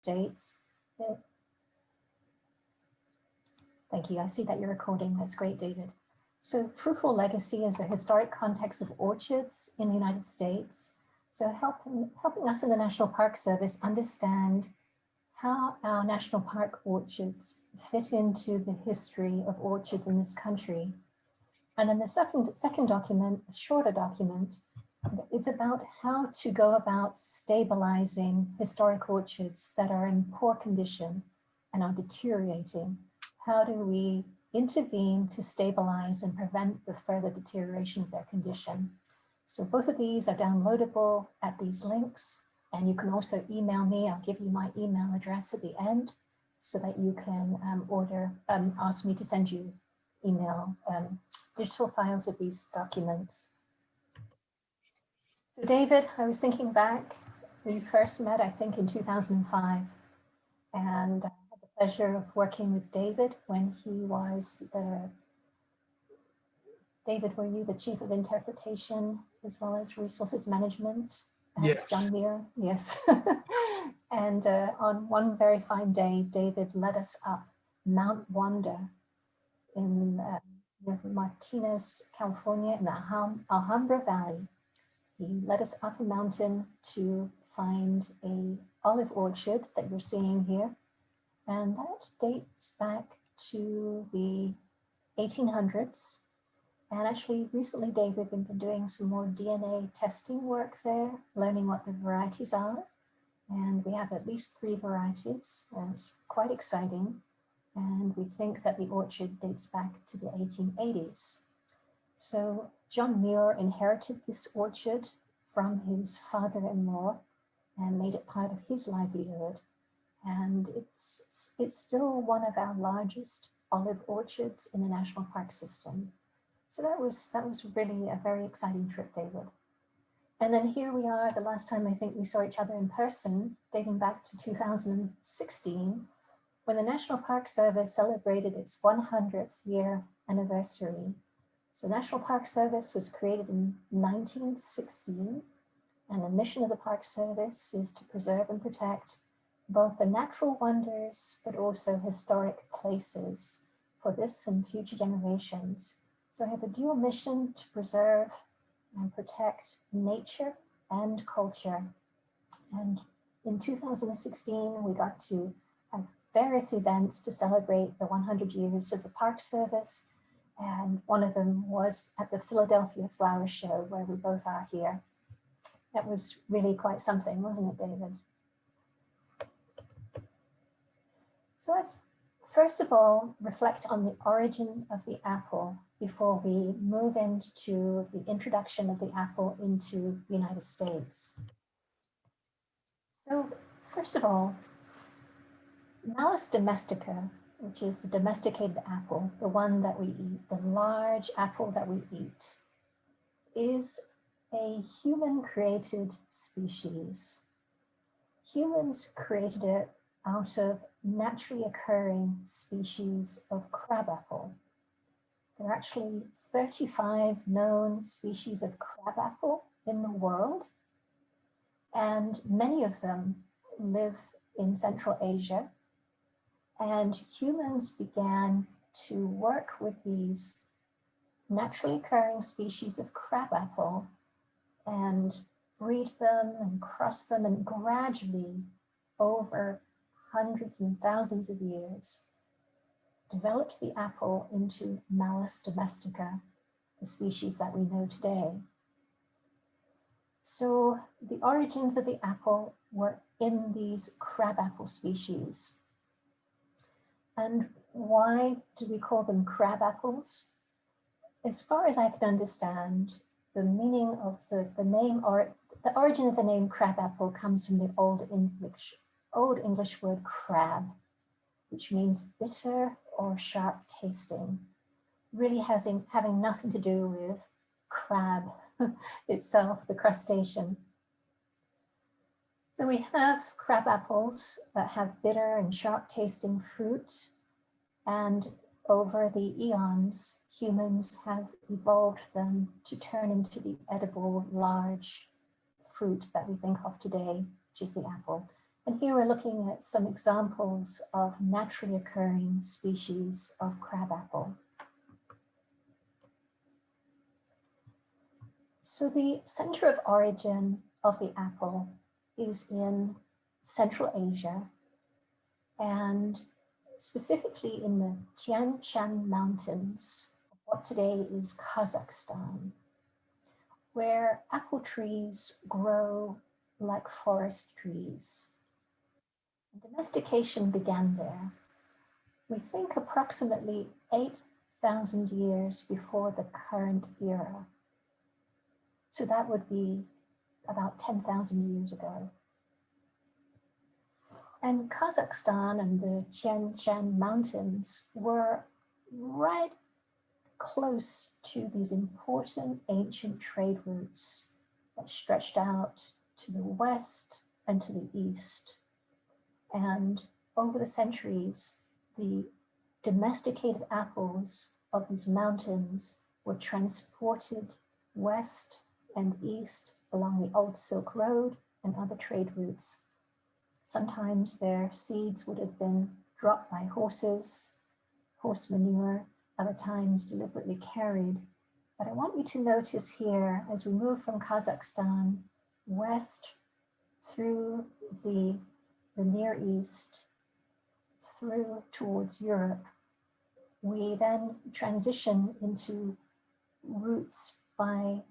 States. Thank you. I see that you're recording. That's great, David. So fruitful legacy is a historic context of orchards in the United States. So helping us in the National Park Service understand how our national park orchards fit into the history of orchards in this country. And then the second document, a shorter document, it's about how to go about stabilizing historic orchards that are in poor condition and are deteriorating. How do we intervene to stabilize and prevent the further deterioration of their condition? So both of these are downloadable at these links, and you can also email me. I'll give you my email address at the end so that you can ask me to send you email digital files of these documents. So David, I was thinking back, we first met, I think, in 2005, and I had the pleasure of working with David when he was David, were you the Chief of Interpretation as well as Resources Management at Yes. John Muir? Yes. And on one very fine day, David led us up Mount Wanda in Martinez, California, in the Alhambra Valley. He led us up a mountain to find an olive orchard that you're seeing here. And that dates back to the 1800s. And actually recently, David, we've been doing some more DNA testing work there, learning what the varieties are. And we have at least 3 varieties. And it's quite exciting. And we think that the orchard dates back to the 1880s. So John Muir inherited this orchard from his father-in-law and made it part of his livelihood. And it's still one of our largest olive orchards in the National Park System. So that was really a very exciting trip, David. And then here we are, the last time I think we saw each other in person, dating back to 2016, when the National Park Service celebrated its 100th year anniversary. So National Park Service was created in 1916, and the mission of the Park Service is to preserve and protect both the natural wonders, but also historic places for this and future generations. So I have a dual mission to preserve and protect nature and culture. And in 2016, we got to have various events to celebrate the 100 years of the Park Service. And one of them was at the Philadelphia Flower Show, where we both are here. That was really quite something, wasn't it, David? So let's first of all reflect on the origin of the apple before we move into the introduction of the apple into the United States. So first of all, Malus domestica, which is the domesticated apple, the one that we eat, the large apple that we eat, is a human-created species. Humans created it out of naturally occurring species of crabapple. There are actually 35 known species of crabapple in the world, and many of them live in Central Asia. And humans began to work with these naturally occurring species of crabapple and breed them and cross them, and gradually, over hundreds and thousands of years, developed the apple into Malus domestica, the species that we know today. So the origins of the apple were in these crabapple species. And why do we call them crab apples? As far as I can understand, the meaning of the name, or the origin of the name crabapple, comes from the Old English word crab, which means bitter or sharp tasting, really having nothing to do with crab itself, the crustacean. So we have crab apples that have bitter and sharp tasting fruit, and over the eons, humans have evolved them to turn into the edible large fruit that we think of today, which is the apple. And here we're looking at some examples of naturally occurring species of crabapple. So the center of origin of the apple is in Central Asia, and specifically in the Tian Shan Mountains, what today is Kazakhstan, where apple trees grow like forest trees. Domestication began there. We think approximately 8,000 years before the current era. So that would be about 10,000 years ago. And Kazakhstan and the Tian Shan Mountains were right close to these important ancient trade routes that stretched out to the west and to the east. And over the centuries, the domesticated apples of these mountains were transported west and east along the old Silk Road and other trade routes. Sometimes their seeds would have been dropped by horses, horse manure, other times deliberately carried. But I want you to notice here, as we move from Kazakhstan west through the Near East, through towards Europe, we then transition into routes by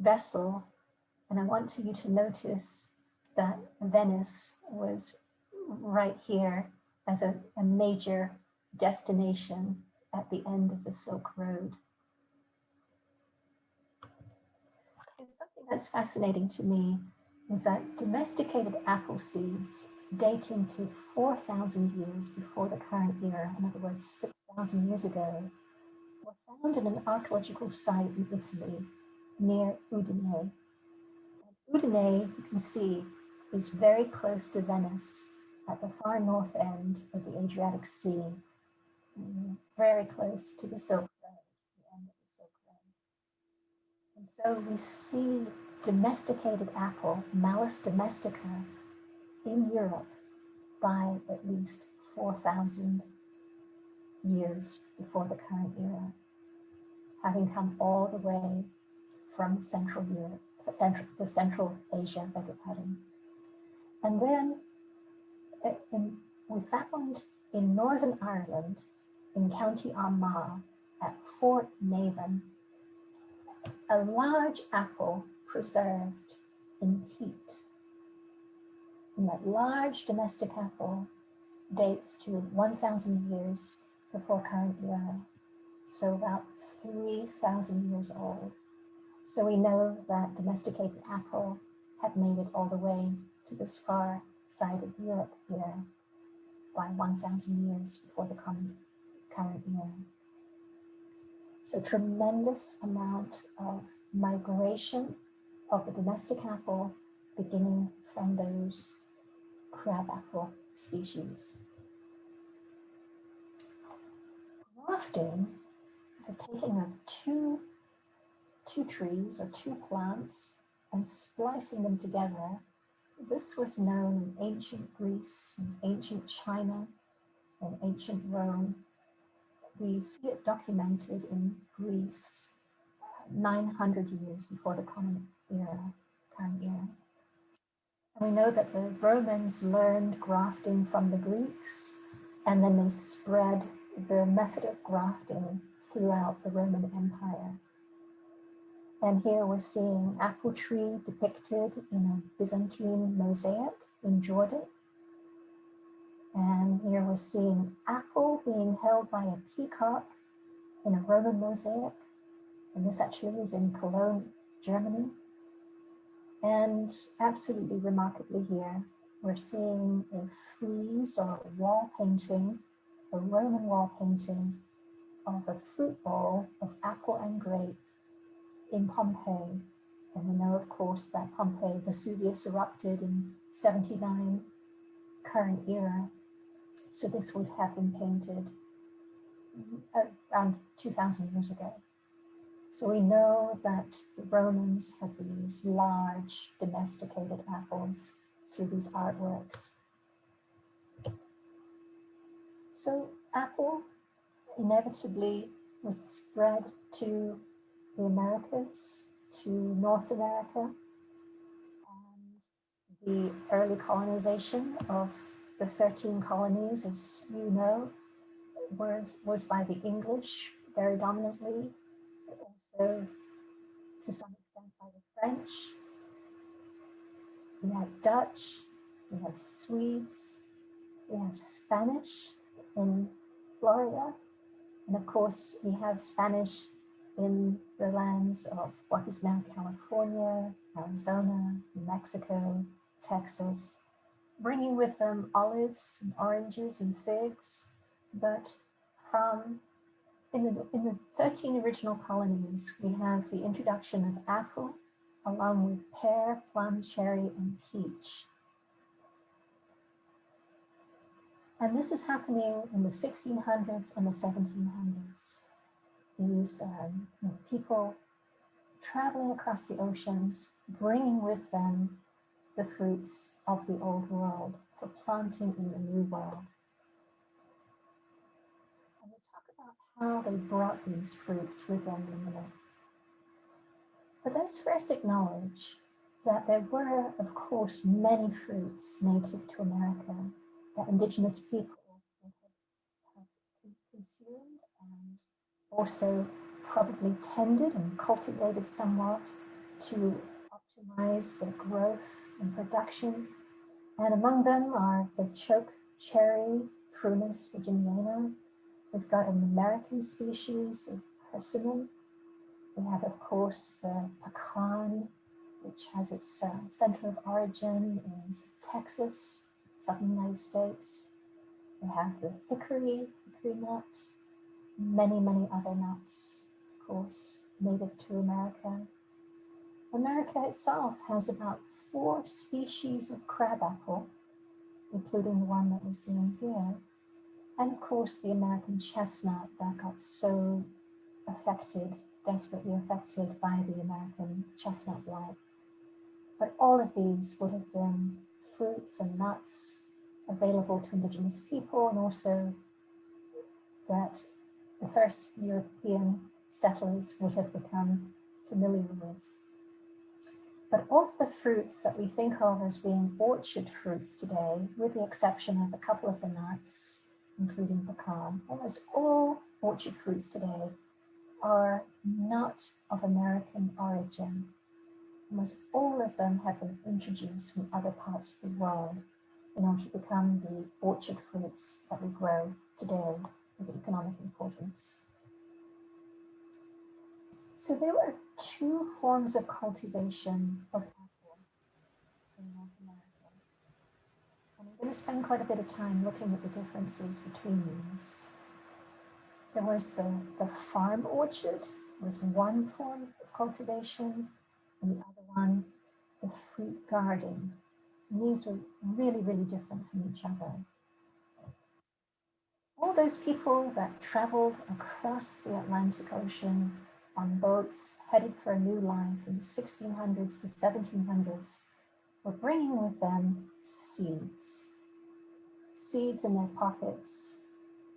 vessel. And I want you to notice that Venice was right here as a major destination at the end of the Silk Road. And something that's fascinating to me is that domesticated apple seeds dating to 4,000 years before the current era, in other words, 6,000 years ago, were found in an archaeological site in Italy near Udine. Udine, you can see, is very close to Venice at the far north end of the Adriatic Sea, very close to the Silk Road, the end of the Silk Road. And so we see domesticated apple, Malus domestica, in Europe by at least 4,000 years before the current era, having come all the way from Central Europe, Central Asia, beg your pardon. And then we found in Northern Ireland, in County Armagh, at Fort Navan, a large apple preserved in heat. And that large domestic apple dates to 1,000 years before current era, so about 3,000 years old. So we know that domesticated apple had made it all the way to this far side of Europe here by 1,000 years before the current era. So tremendous amount of migration of the domestic apple beginning from those crabapple species. Grafting, the taking of two trees or two plants and splicing them together. This was known in ancient Greece, in ancient China, and ancient Rome. We see it documented in Greece 900 years before the current era. And we know that the Romans learned grafting from the Greeks, and then they spread the method of grafting throughout the Roman Empire. And here we're seeing apple tree depicted in a Byzantine mosaic in Jordan. And here we're seeing apple being held by a peacock in a Roman mosaic. And this actually is in Cologne, Germany. And absolutely remarkably here, we're seeing a frieze or a wall painting, a Roman wall painting of a fruit bowl of apple and grape in Pompeii. And we know, of course, that Pompeii, Vesuvius erupted in 79 current era. So this would have been painted around 2,000 years ago. So we know that the Romans had these large domesticated apples through these artworks. So apple inevitably was spread to the Americas, to North America, and the early colonization of the 13 colonies, as you know, was by the English very dominantly, but also to some extent by the French. We have Dutch, we have Swedes, we have Spanish in Florida, and of course we have Spanish in the lands of what is now California, Arizona, New Mexico, Texas, bringing with them olives and oranges and figs, but in the 13 original colonies, we have the introduction of apple, along with pear, plum, cherry, and peach. And this is happening in the 1600s and the 1700s. These people traveling across the oceans, bringing with them the fruits of the old world for planting in the new world. And we'll talk about how they brought these fruits with them in a minute. But let's first acknowledge that there were, of course, many fruits native to America that indigenous people would have consumed and also probably tended and cultivated somewhat to optimize their growth and production. And among them are the choke cherry, Prunus virginiana. We've got an American species of persimmon. We have, of course, the pecan, which has its center of origin in Texas, southern United States. We have the hickory nut, many, many other nuts, of course, native to America. America itself has about 4 species of crabapple, including the one that we're seeing here. And of course, the American chestnut that got so affected, desperately affected by the American chestnut blight. But all of these would have been fruits and nuts available to indigenous people, and also that the first European settlers would have become familiar with. But all of the fruits that we think of as being orchard fruits today, with the exception of a couple of the nuts, including pecan, almost all orchard fruits today are not of American origin. Almost all of them have been introduced from other parts of the world in order to become the orchard fruits that we grow today with economic importance. So there were 2 forms of cultivation of apple in North America. And I'm going to spend quite a bit of time looking at the differences between these. There was the farm orchard, was one form of cultivation, and the other one, the fruit garden. And these were really, really different from each other. All those people that traveled across the Atlantic Ocean on boats headed for a new life in the 1600s to 1700s were bringing with them seeds. Seeds in their pockets,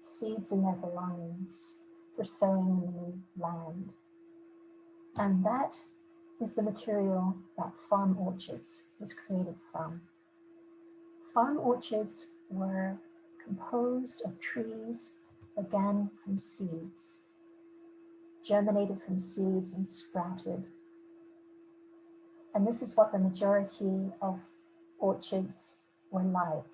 seeds in their belongings for sowing in the new land. And that is the material that farm orchards was created from. Farm orchards were composed of trees, again from seeds, germinated from seeds and sprouted. And this is what the majority of orchards were like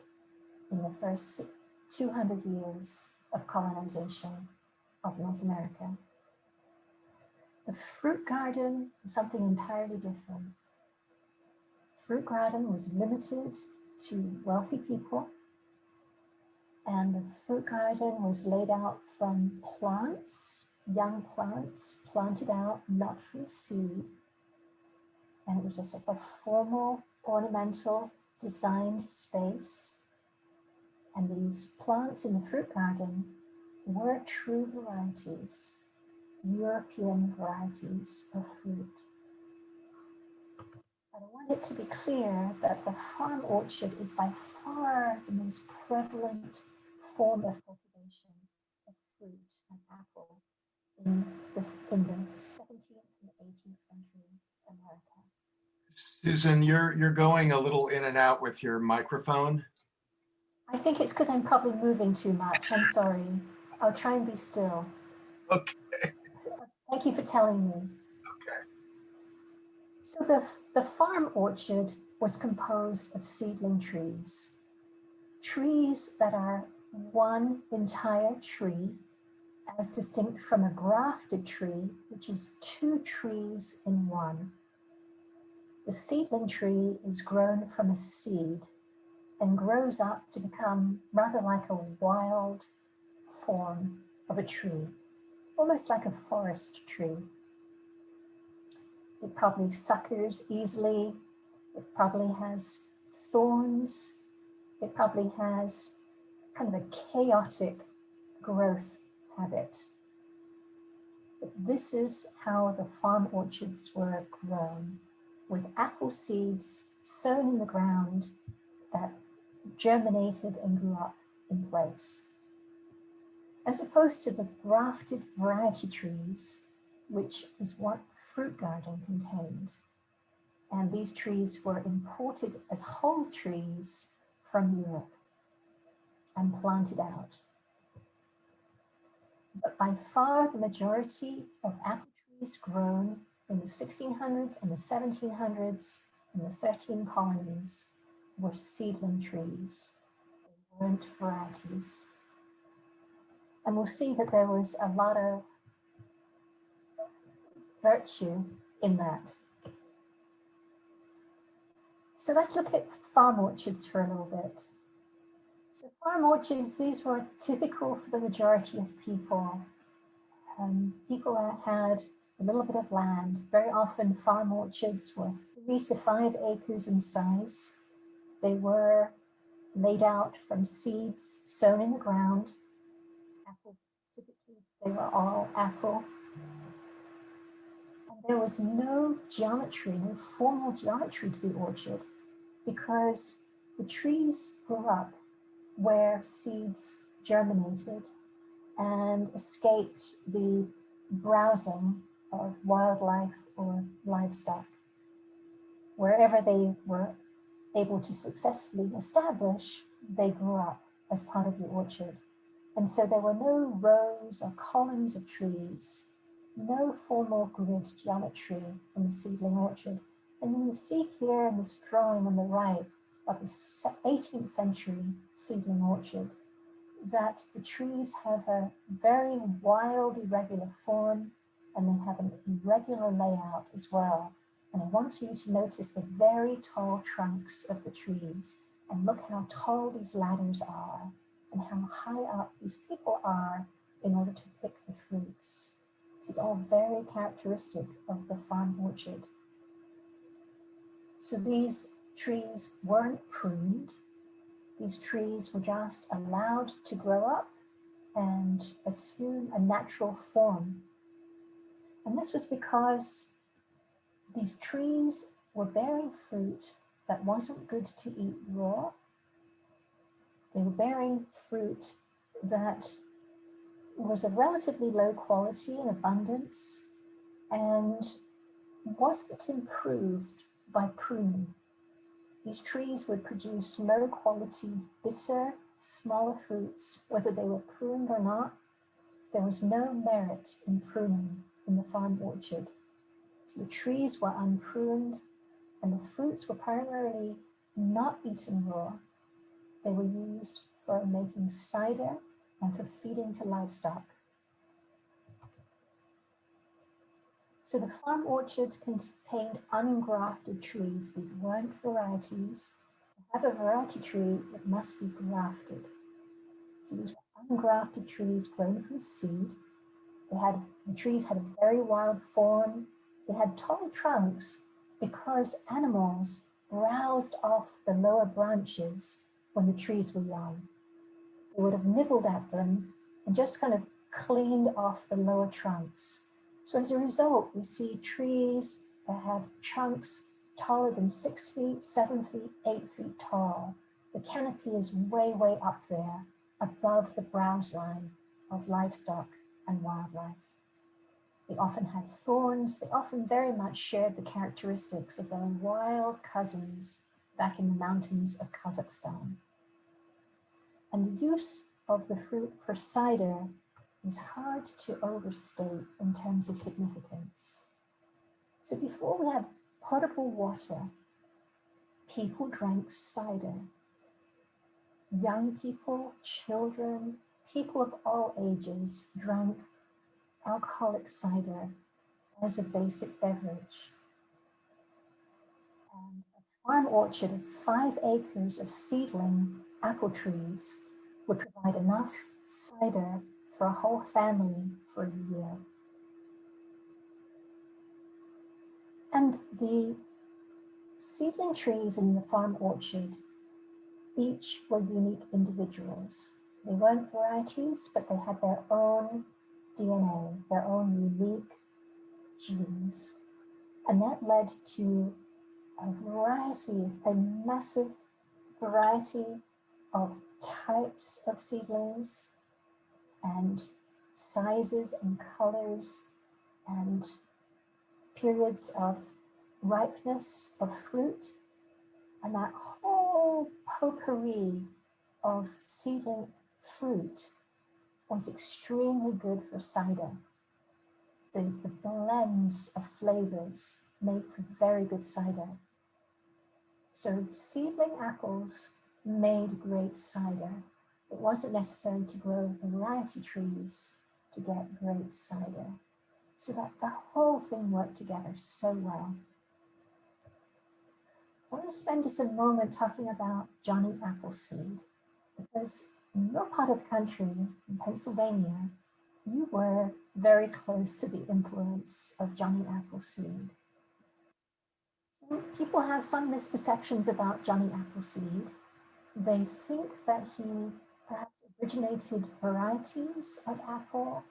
in the first 200 years of colonization of North America. The fruit garden was something entirely different. Fruit garden was limited to wealthy people, and the fruit garden was laid out from plants, young plants planted out, not from seed. And it was a sort of formal, ornamental, designed space. And these plants in the fruit garden were true varieties, European varieties of fruit. But I want it to be clear that the farm orchard is by far the most prevalent form of cultivation of fruit and apple in the 17th and 18th century America. Susan, you're going a little in and out with your microphone. I think it's because I'm probably moving too much. I'm sorry. I'll try and be still. Okay. Thank you for telling me. Okay. So the farm orchard was composed of seedling trees. Trees that are one entire tree, as distinct from a grafted tree, which is two trees in one. The seedling tree is grown from a seed and grows up to become rather like a wild form of a tree, almost like a forest tree. It probably suckers easily. It probably has thorns. It probably has kind of a chaotic growth habit. But this is how the farm orchards were grown, with apple seeds sown in the ground that germinated and grew up in place. As opposed to the grafted variety trees, which is what the fruit garden contained. And these trees were imported as whole trees from Europe and planted out. But by far the majority of apple trees grown in the 1600s and the 1700s in the 13 colonies were seedling trees. They weren't varieties. And we'll see that there was a lot of virtue in that. So let's look at farm orchards for a little bit. So farm orchards, these were typical for the majority of people. People that had a little bit of land. Very often farm orchards were 3 to 5 acres in size. They were laid out from seeds sown in the ground. Apple, typically they were all apple. And there was no geometry, no formal geometry to the orchard because the trees grew up where seeds germinated and escaped the browsing of wildlife or livestock. Wherever they were able to successfully establish, they grew up as part of the orchard. And so there were no rows or columns of trees, no formal grid geometry in the seedling orchard. And you can see here in this drawing on the right of the 18th century seedling orchard that the trees have a very wild, irregular form, and they have an irregular layout as well. And I want you to notice the very tall trunks of the trees and look how tall these ladders are and how high up these people are in order to pick the fruits. This is all very characteristic of the farm orchard. So these trees weren't pruned. These trees were just allowed to grow up and assume a natural form. And this was because these trees were bearing fruit that wasn't good to eat raw. They were bearing fruit that was of relatively low quality and abundance and wasn't improved by pruning. These trees would produce low quality, bitter, smaller fruits, whether they were pruned or not. There was no merit in pruning in the farm orchard. So the trees were unpruned and the fruits were primarily not eaten raw. They were used for making cider and for feeding to livestock. So the farm orchard contained ungrafted trees. These weren't varieties. To have a variety tree, it must be grafted. So these were ungrafted trees grown from seed. The trees had a very wild form. They had tall trunks because animals browsed off the lower branches when the trees were young. They would have nibbled at them and just kind of cleaned off the lower trunks. So as a result, we see trees that have trunks taller than 6 feet, 7 feet, 8 feet tall. The canopy is way, way up there, above the browse line of livestock and wildlife. They often had thorns. They often very much shared the characteristics of their wild cousins back in the mountains of Kazakhstan. And the use of the fruit for cider is hard to overstate in terms of significance. So before we had potable water, people drank cider. Young people, children, people of all ages drank alcoholic cider as a basic beverage. And a farm orchard of 5 acres of seedling apple trees would provide enough cider for a whole family for a year. And the seedling trees in the farm orchard each were unique individuals. They weren't varieties, but they had their own DNA, their own unique genes. And that led to a variety, a massive variety of types of seedlings and sizes and colors and periods of ripeness of fruit. And that whole potpourri of seedling fruit was extremely good for cider. The blends of flavors made for very good cider. So seedling apples made great cider. It wasn't necessary to grow variety trees to get great cider. So that the whole thing worked together so well. I want to spend just a moment talking about Johnny Appleseed, because in your part of the country, in Pennsylvania, you were very close to the influence of Johnny Appleseed. So people have some misperceptions about Johnny Appleseed. They think that he perhaps originated varieties of apple.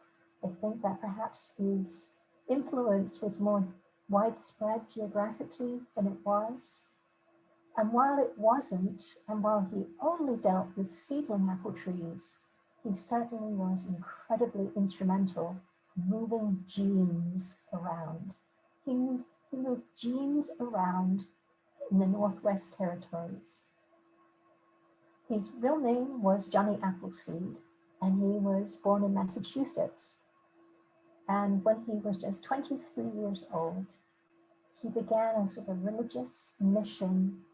They think that perhaps his influence was more widespread geographically than it was. And while it wasn't, and while he only dealt with seedling apple trees, he certainly was incredibly instrumental in moving genes around. He moved genes around in the Northwest Territories. His real name was Johnny Appleseed, and he was born in Massachusetts. And when he was just 23 years old, he began a sort of religious mission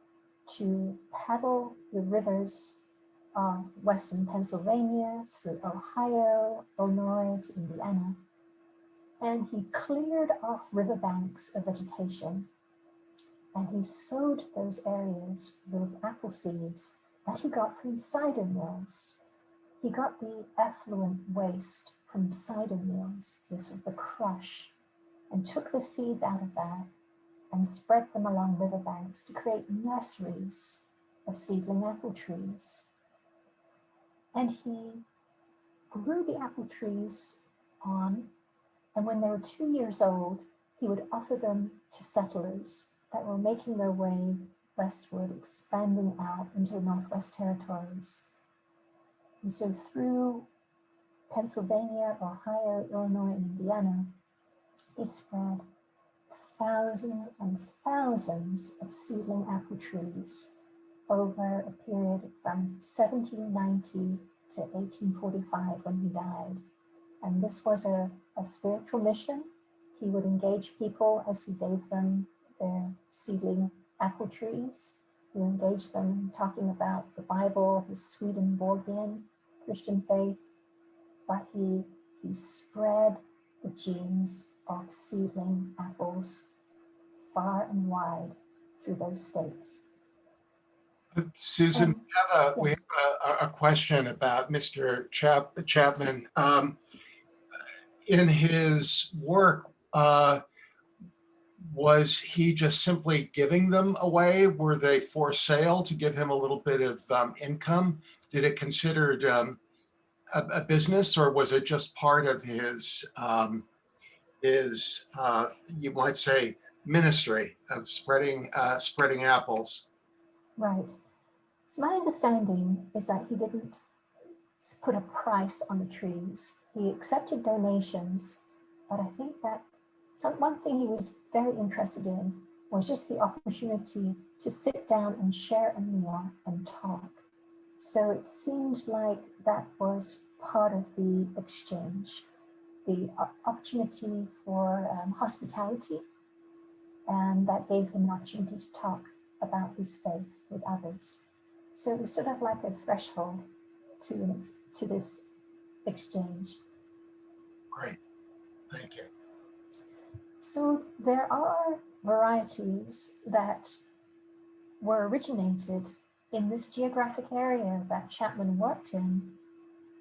to paddle the rivers of Western Pennsylvania through Ohio, Illinois to Indiana. And he cleared off riverbanks of vegetation, and he sowed those areas with apple seeds that he got from cider mills. He got the effluent waste from cider mills, the crush, and took the seeds out of that and spread them along riverbanks to create nurseries of seedling apple trees. And he grew the apple trees on, and when they were 2 years old, he would offer them to settlers that were making their way westward, expanding out into the Northwest Territories. And so through Pennsylvania, Ohio, Illinois, and Indiana, he spread thousands and thousands of seedling apple trees over a period from 1790 to 1845 when he died. And this was a spiritual mission. He would engage people as he gave them their seedling apple trees. He engaged them talking about the Bible, his Swedenborgian Christian faith, but he spread the genes of seedling apples far and wide through those states. Susan, we have Yes. a question about Mr. Chapman. In his work, was he just simply giving them away? Were they for sale to give him a little bit of income? Did it considered a business, or was it just part of his you might say, ministry of spreading apples. Right. So my understanding is that he didn't put a price on the trees. He accepted donations, but I think that one thing he was very interested in was just the opportunity to sit down and share a meal and talk. So it seemed like that was part of the exchange, the opportunity for hospitality, and that gave him an opportunity to talk about his faith with others. So it was sort of like a threshold to this exchange. Great, thank you. So there are varieties that were originated in this geographic area that Chapman worked in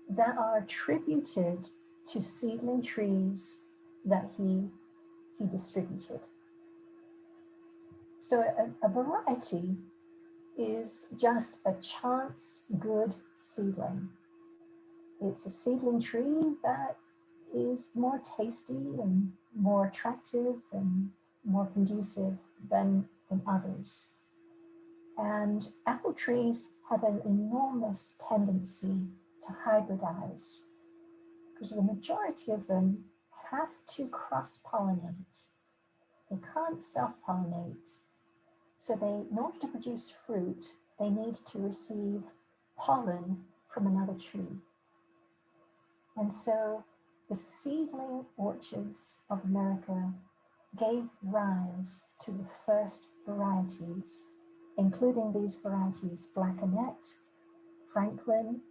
that are attributed to seedling trees that he distributed. So a variety is just a chance good seedling. It's a seedling tree that is more tasty and more attractive and more conducive than others. And apple trees have an enormous tendency to hybridize because the majority of them have to cross-pollinate. They can't self-pollinate. So in order to produce fruit, they need to receive pollen from another tree. And so the seedling orchards of America gave rise to the first varieties, including these varieties: Blackanet, Franklin,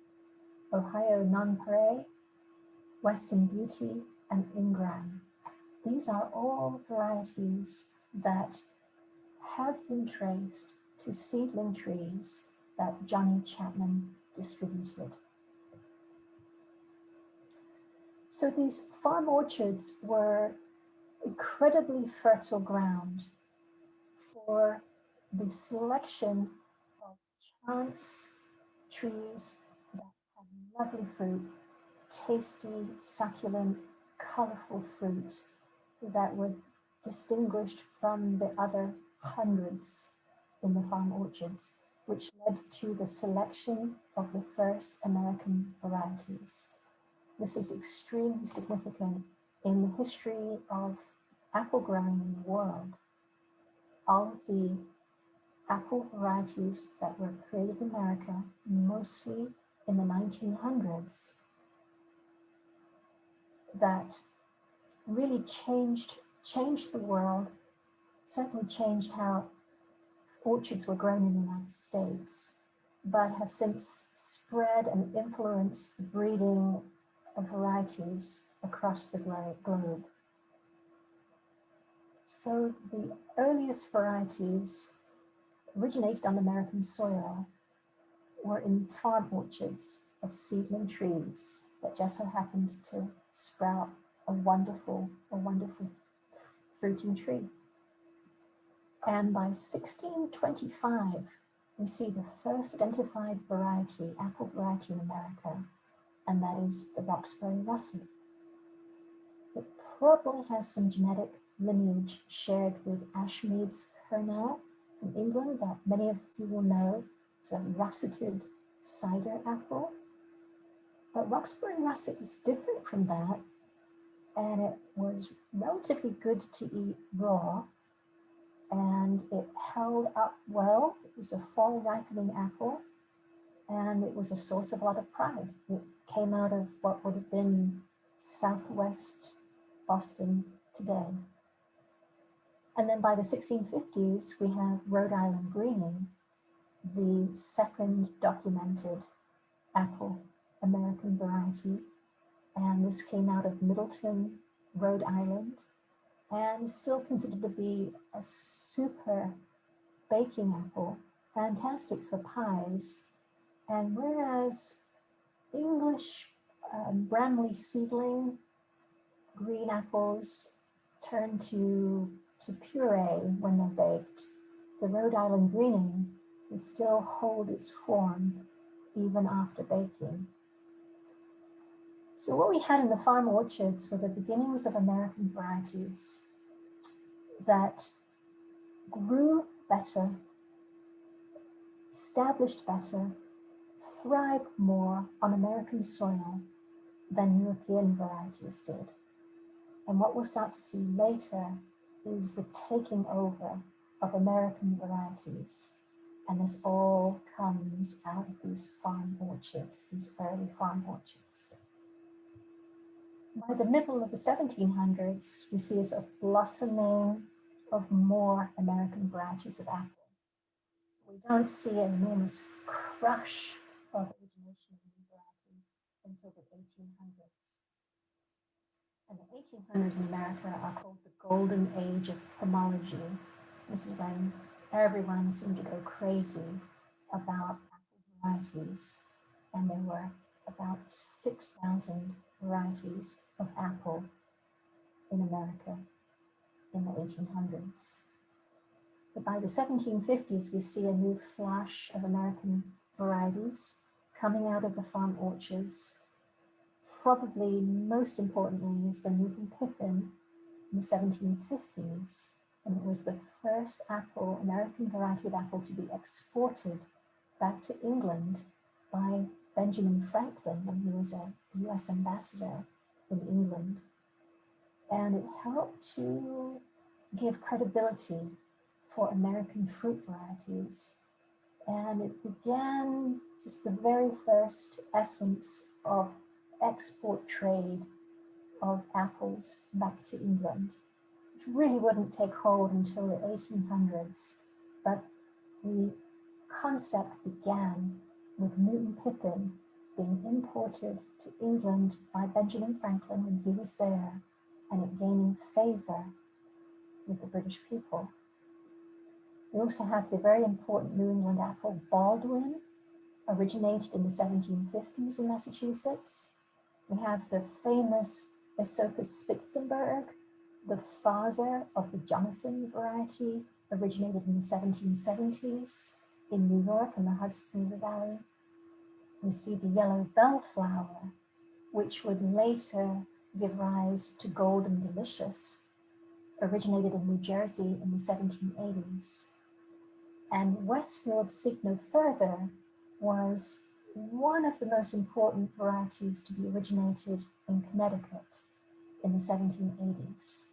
Ohio Nonpareil, Western Beauty, and Ingram. These are all varieties that have been traced to seedling trees that Johnny Chapman distributed. So these farm orchards were incredibly fertile ground for the selection of chance trees that had lovely fruit, tasty, succulent, colorful fruit that were distinguished from the other hundreds in the farm orchards, which led to the selection of the first American varieties. This is extremely significant in the history of apple growing in the world. All of the apple varieties that were created in America, mostly in the 1900s, that really changed the world, certainly changed how orchards were grown in the United States, but have since spread and influenced the breeding of varieties across the globe. So the earliest varieties originated on American soil were in farm orchards of seedling trees that just so happened to sprout a wonderful fruiting tree. And by 1625, we see the first identified variety, apple variety in America, and that is the Roxbury russet. It probably has some genetic lineage shared with Ashmead's kernel from England that many of you will know. It's a russeted cider apple. But Roxbury russet is different from that, and it was relatively good to eat raw, and it held up well. It was a fall ripening apple, and it was a source of a lot of pride. It came out of what would have been Southwest Boston today. And then by the 1650s, we have Rhode Island greening, the second documented apple American variety. And this came out of Middleton, Rhode Island, and is still considered to be a super baking apple, fantastic for pies. And whereas English Bramley seedling green apples turn to puree when they're baked, the Rhode Island greening would still hold its form even after baking. So what we had in the farm orchards were the beginnings of American varieties that grew better, established better, thrived more on American soil than European varieties did. And what we'll start to see later is the taking over of American varieties. And this all comes out of these farm orchards, these early farm orchards. By the middle of the 1700s, we see a sort of blossoming of more American varieties of apple. We don't see an enormous crush of origination of new varieties until the 1800s. And the 1800s in America are called the Golden Age of Themology. This is when everyone seemed to go crazy about apple varieties. And there were about 6,000 varieties of apple in America in the 1800s. But by the 1750s, we see a new flush of American varieties coming out of the farm orchards. Probably most importantly is the Newton Pippin in the 1750s, and it was the first apple, American variety of apple, to be exported back to England by Benjamin Franklin when he was a US ambassador in England. And it helped to give credibility for American fruit varieties. And it began just the very first essence of export trade of apples back to England, which really wouldn't take hold until the 1800s. But the concept began with Newton Pippin being imported to England by Benjamin Franklin when he was there, and it gaining favor with the British people. We also have the very important New England apple Baldwin, originated in the 1750s in Massachusetts. We have the famous Esopus Spitzenberg, the father of the Jonathan variety, originated in the 1770s in New York in the Hudson River Valley. We see the yellow bellflower, which would later give rise to Golden Delicious, originated in New Jersey in the 1780s. And Westfield Seek No Further was one of the most important varieties to be originated in Connecticut in the 1780s.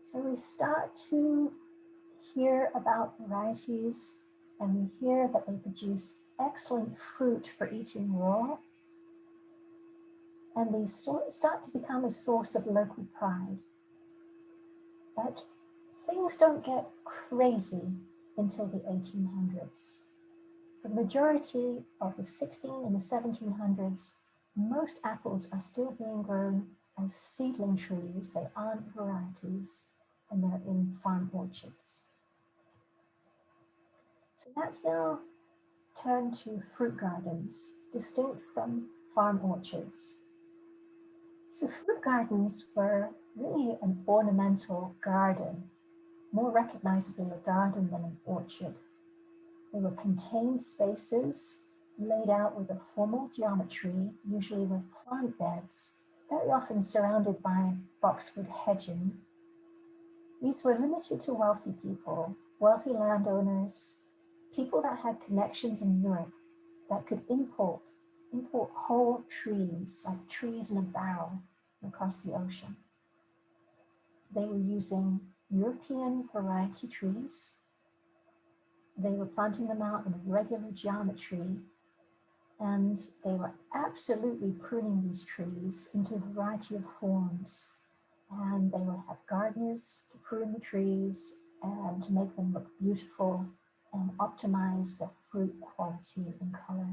So we start to hear about varieties, and we hear that they produce excellent fruit for eating raw, and they start to become a source of local pride. But things don't get crazy until the 1800s. For the majority of the 16 and the 1700s, most apples are still being grown as seedling trees. They aren't varieties, and they're in farm orchards. So let's now turn to fruit gardens, distinct from farm orchards. So fruit gardens were really an ornamental garden, more recognizably a garden than an orchard. They were contained spaces laid out with a formal geometry, usually with plant beds, very often surrounded by boxwood hedging. These were limited to wealthy people, wealthy landowners, people that had connections in Europe that could import whole trees, like trees in a barrel, across the ocean. They were using European variety trees. They were planting them out in regular geometry, and they were absolutely pruning these trees into a variety of forms. And they would have gardeners to prune the trees and to make them look beautiful and optimize the fruit quality and color.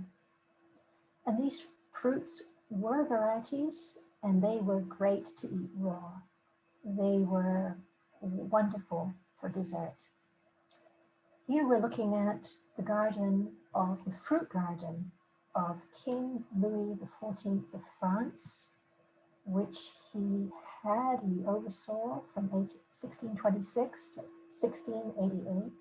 And these fruits were varieties, and they were great to eat raw. They were wonderful for dessert. Here we're looking at the fruit garden of King Louis XIV of France, which he oversaw from 1626 to 1688,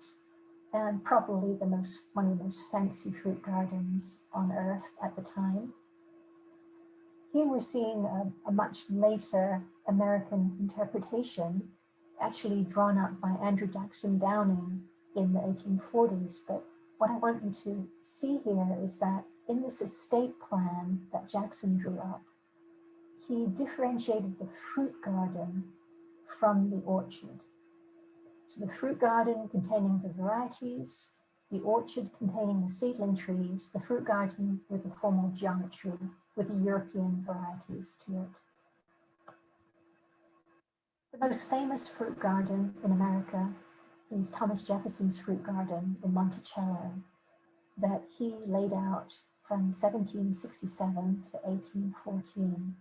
and probably one of the most fancy fruit gardens on earth at the time. Here we're seeing a much later American interpretation, actually drawn up by Andrew Jackson Downing in the 1840s. But what I want you to see here is that in this estate plan that Jackson drew up, he differentiated the fruit garden from the orchard. So the fruit garden containing the varieties, the orchard containing the seedling trees, the fruit garden with the formal geometry with the European varieties to it. The most famous fruit garden in America is Thomas Jefferson's fruit garden in Monticello that he laid out from 1767 to 1814.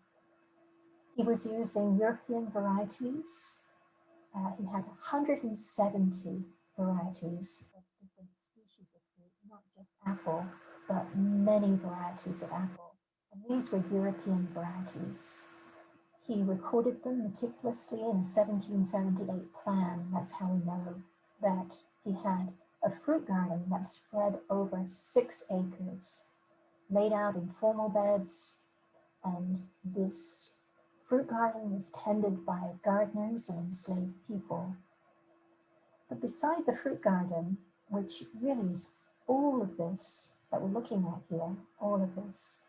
He was using European varieties. He had 170 varieties of different species of fruit, not just apple, but many varieties of apple. And these were European varieties. He recorded them meticulously in a 1778 plan. That's how we know that he had a fruit garden that spread over 6 acres, laid out in formal beds, and this fruit garden was tended by gardeners and enslaved people. But beside the fruit garden, which really is all of this that we're looking at here, all of this,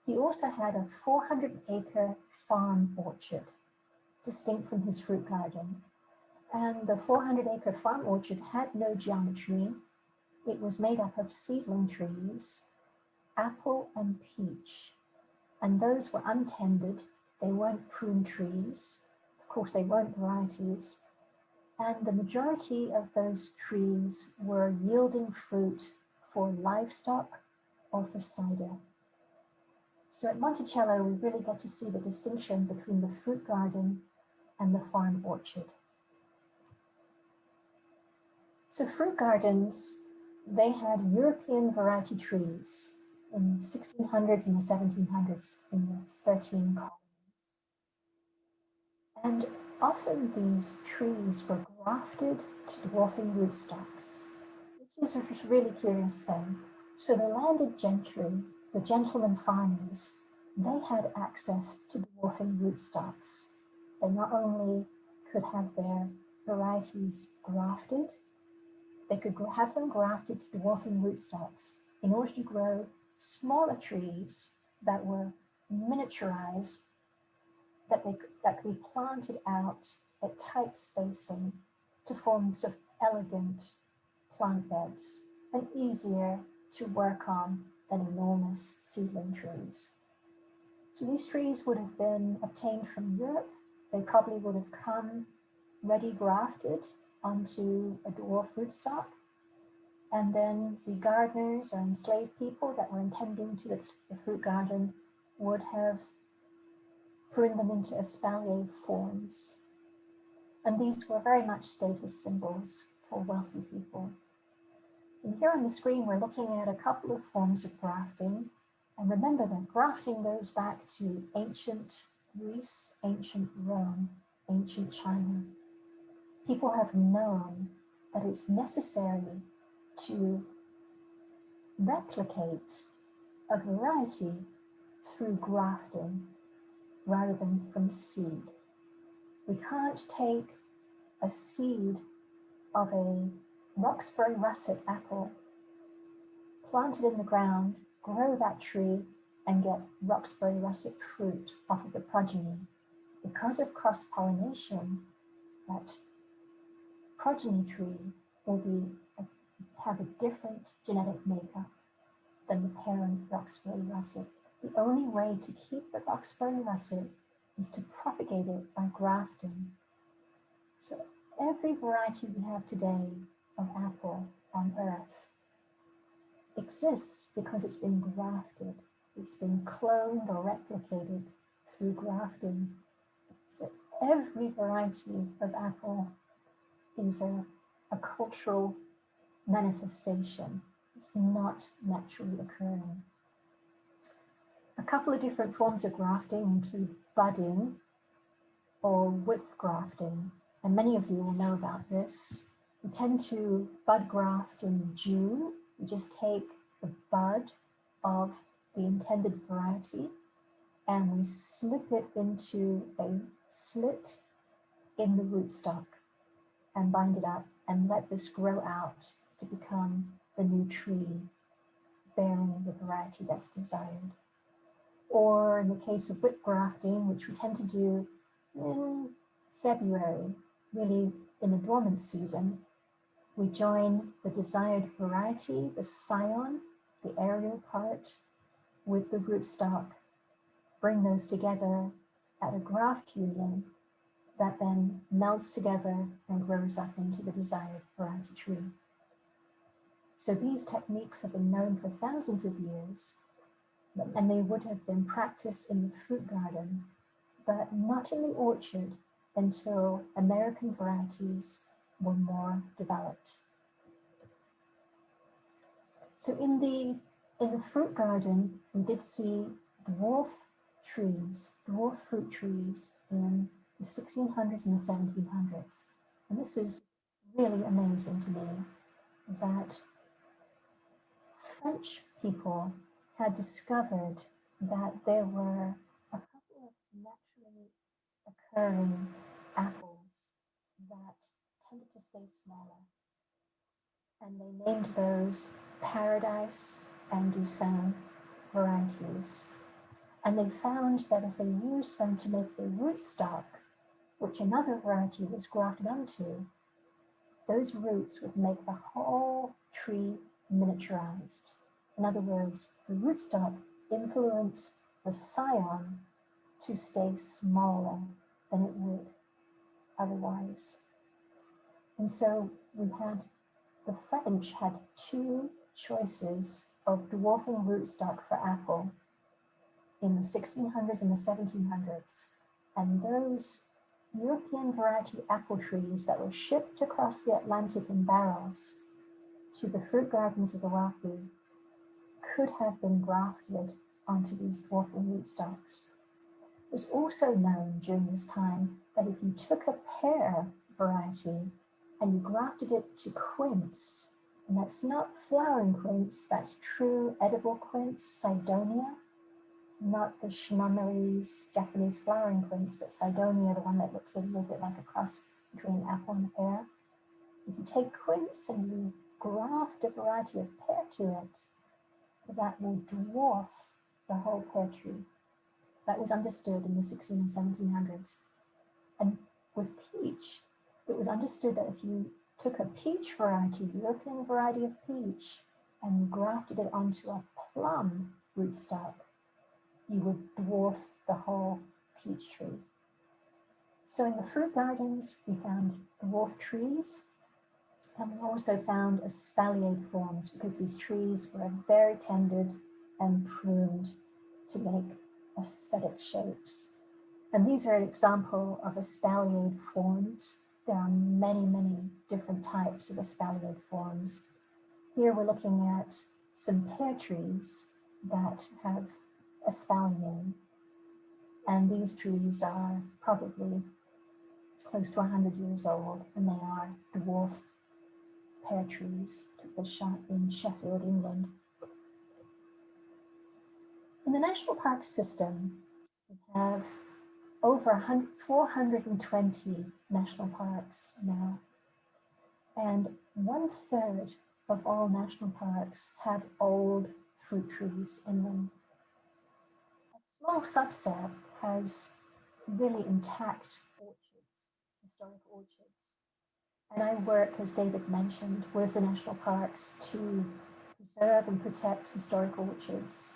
he also had a 400-acre farm orchard, distinct from his fruit garden. And the 400-acre farm orchard had no geometry. It was made up of seedling trees, apple and peach. And those were untended. They weren't prune trees. Of course, they weren't varieties. And the majority of those trees were yielding fruit for livestock or for cider. So at Monticello, we really get to see the distinction between the fruit garden and the farm orchard. So fruit gardens, they had European variety trees in the 1600s and the 1700s in the 13 colonies. And often these trees were grafted to dwarfing rootstocks, which is a really curious thing. So the landed gentry, the gentlemen farmers, they had access to dwarfing rootstocks. They not only could have their varieties grafted, they could have them grafted to dwarfing rootstocks in order to grow smaller trees that were miniaturized, that could be planted out at tight spacing to form sort of elegant plant beds and easier to work on than enormous seedling trees. So these trees would have been obtained from Europe. They probably would have come ready grafted onto a dwarf rootstock. And then the gardeners or enslaved people that were intending to the fruit garden would have pruned them into espalier forms. And these were very much status symbols for wealthy people. And here on the screen, we're looking at a couple of forms of grafting. And remember that grafting goes back to ancient Greece, ancient Rome, ancient China. People have known that it's necessary to replicate a variety through grafting rather than from seed. We can't take a seed of a Roxbury russet apple, plant it in the ground, grow that tree, and get Roxbury russet fruit off of the progeny. Because of cross-pollination, that progeny tree will have a different genetic makeup than the parent Roxbury russet. The only way to keep the Roxbury russet is to propagate it by grafting. So every variety we have today of apple on Earth exists because it's been grafted. It's been cloned or replicated through grafting. So every variety of apple is a cultural manifestation. It's not naturally occurring. A couple of different forms of grafting include budding or whip grafting, and many of you will know about this. We tend to bud graft in June. We just take the bud of the intended variety and we slip it into a slit in the rootstock. and bind it up and let this grow out to become the new tree bearing the variety that's desired. Or in the case of whip grafting, which we tend to do in February, really in the dormant season, we join the desired variety, the scion, the aerial part, with the rootstock, bring those together at a graft union that then melts together and grows up into the desired variety tree. So these techniques have been known for thousands of years, and they would have been practiced in the fruit garden, but not in the orchard until American varieties were more developed. So in the fruit garden, we did see dwarf fruit trees in the 1600s and the 1700s. And this is really amazing to me that French people had discovered that there were a couple of naturally occurring apples that tended to stay smaller. And they named those Paradise and Doucin varieties. And they found that if they used them to make the rootstock, which another variety was grafted onto, those roots would make the whole tree miniaturized. In other words, the rootstock influenced the scion to stay smaller than it would otherwise. And so the French had two choices of dwarfing rootstock for apple in the 1600s and the 1700s. And those European variety apple trees that were shipped across the Atlantic in barrels to the fruit gardens of the wealthy could have been grafted onto these dwarfing rootstocks. It was also known during this time that if you took a pear variety and you grafted it to quince, and that's not flowering quince, that's true edible quince, Cydonia, not the Schnommeries Japanese flowering quince, but Cydonia, the one that looks a little bit like a cross between an apple and a pear. If you take quince and you graft a variety of pear to it, that will dwarf the whole pear tree. That was understood in the 1600s and 1700s. And with peach, it was understood that if you took a peach variety, European variety of peach, and you grafted it onto a plum rootstock, you would dwarf the whole peach tree. So in the fruit gardens, we found dwarf trees, and we also found espaliered forms because these trees were very tended and pruned to make aesthetic shapes. And these are an example of espaliered forms. There are many, many different types of espaliered forms. Here we're looking at some pear trees that have espalier, and these trees are probably close to 100 years old, and they are dwarf pear trees. Took the shot in Sheffield, England. In the national park system, we have over 420 national parks now, and 1/3 of all national parks have old fruit trees in them. A small subset has really intact orchards, historic orchards. And I work, as David mentioned, with the national parks to preserve and protect historic orchards.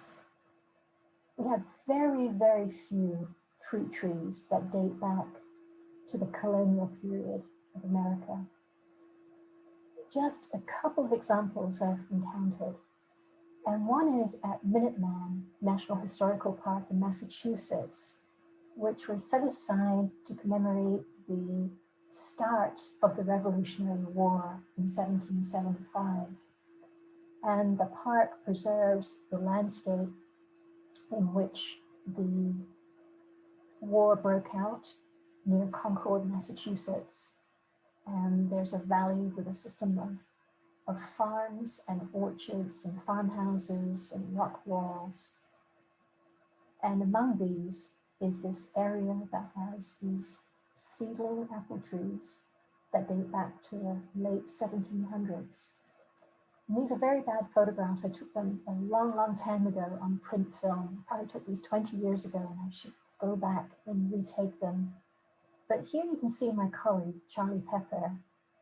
We have very, very few fruit trees that date back to the colonial period of America. Just a couple of examples I've encountered. And one is at Minuteman National Historical Park in Massachusetts, which was set aside to commemorate the start of the Revolutionary War in 1775. And the park preserves the landscape in which the war broke out near Concord, Massachusetts. And there's a valley with a system of farms and orchards and farmhouses and rock walls. And among these is this area that has these seedling apple trees. that date back to the late 1700s. And these are very bad photographs. I took them a long, long time ago on print film. Probably took these 20 years ago, and I should go back and retake them. But here you can see my colleague, Charlie Pepper,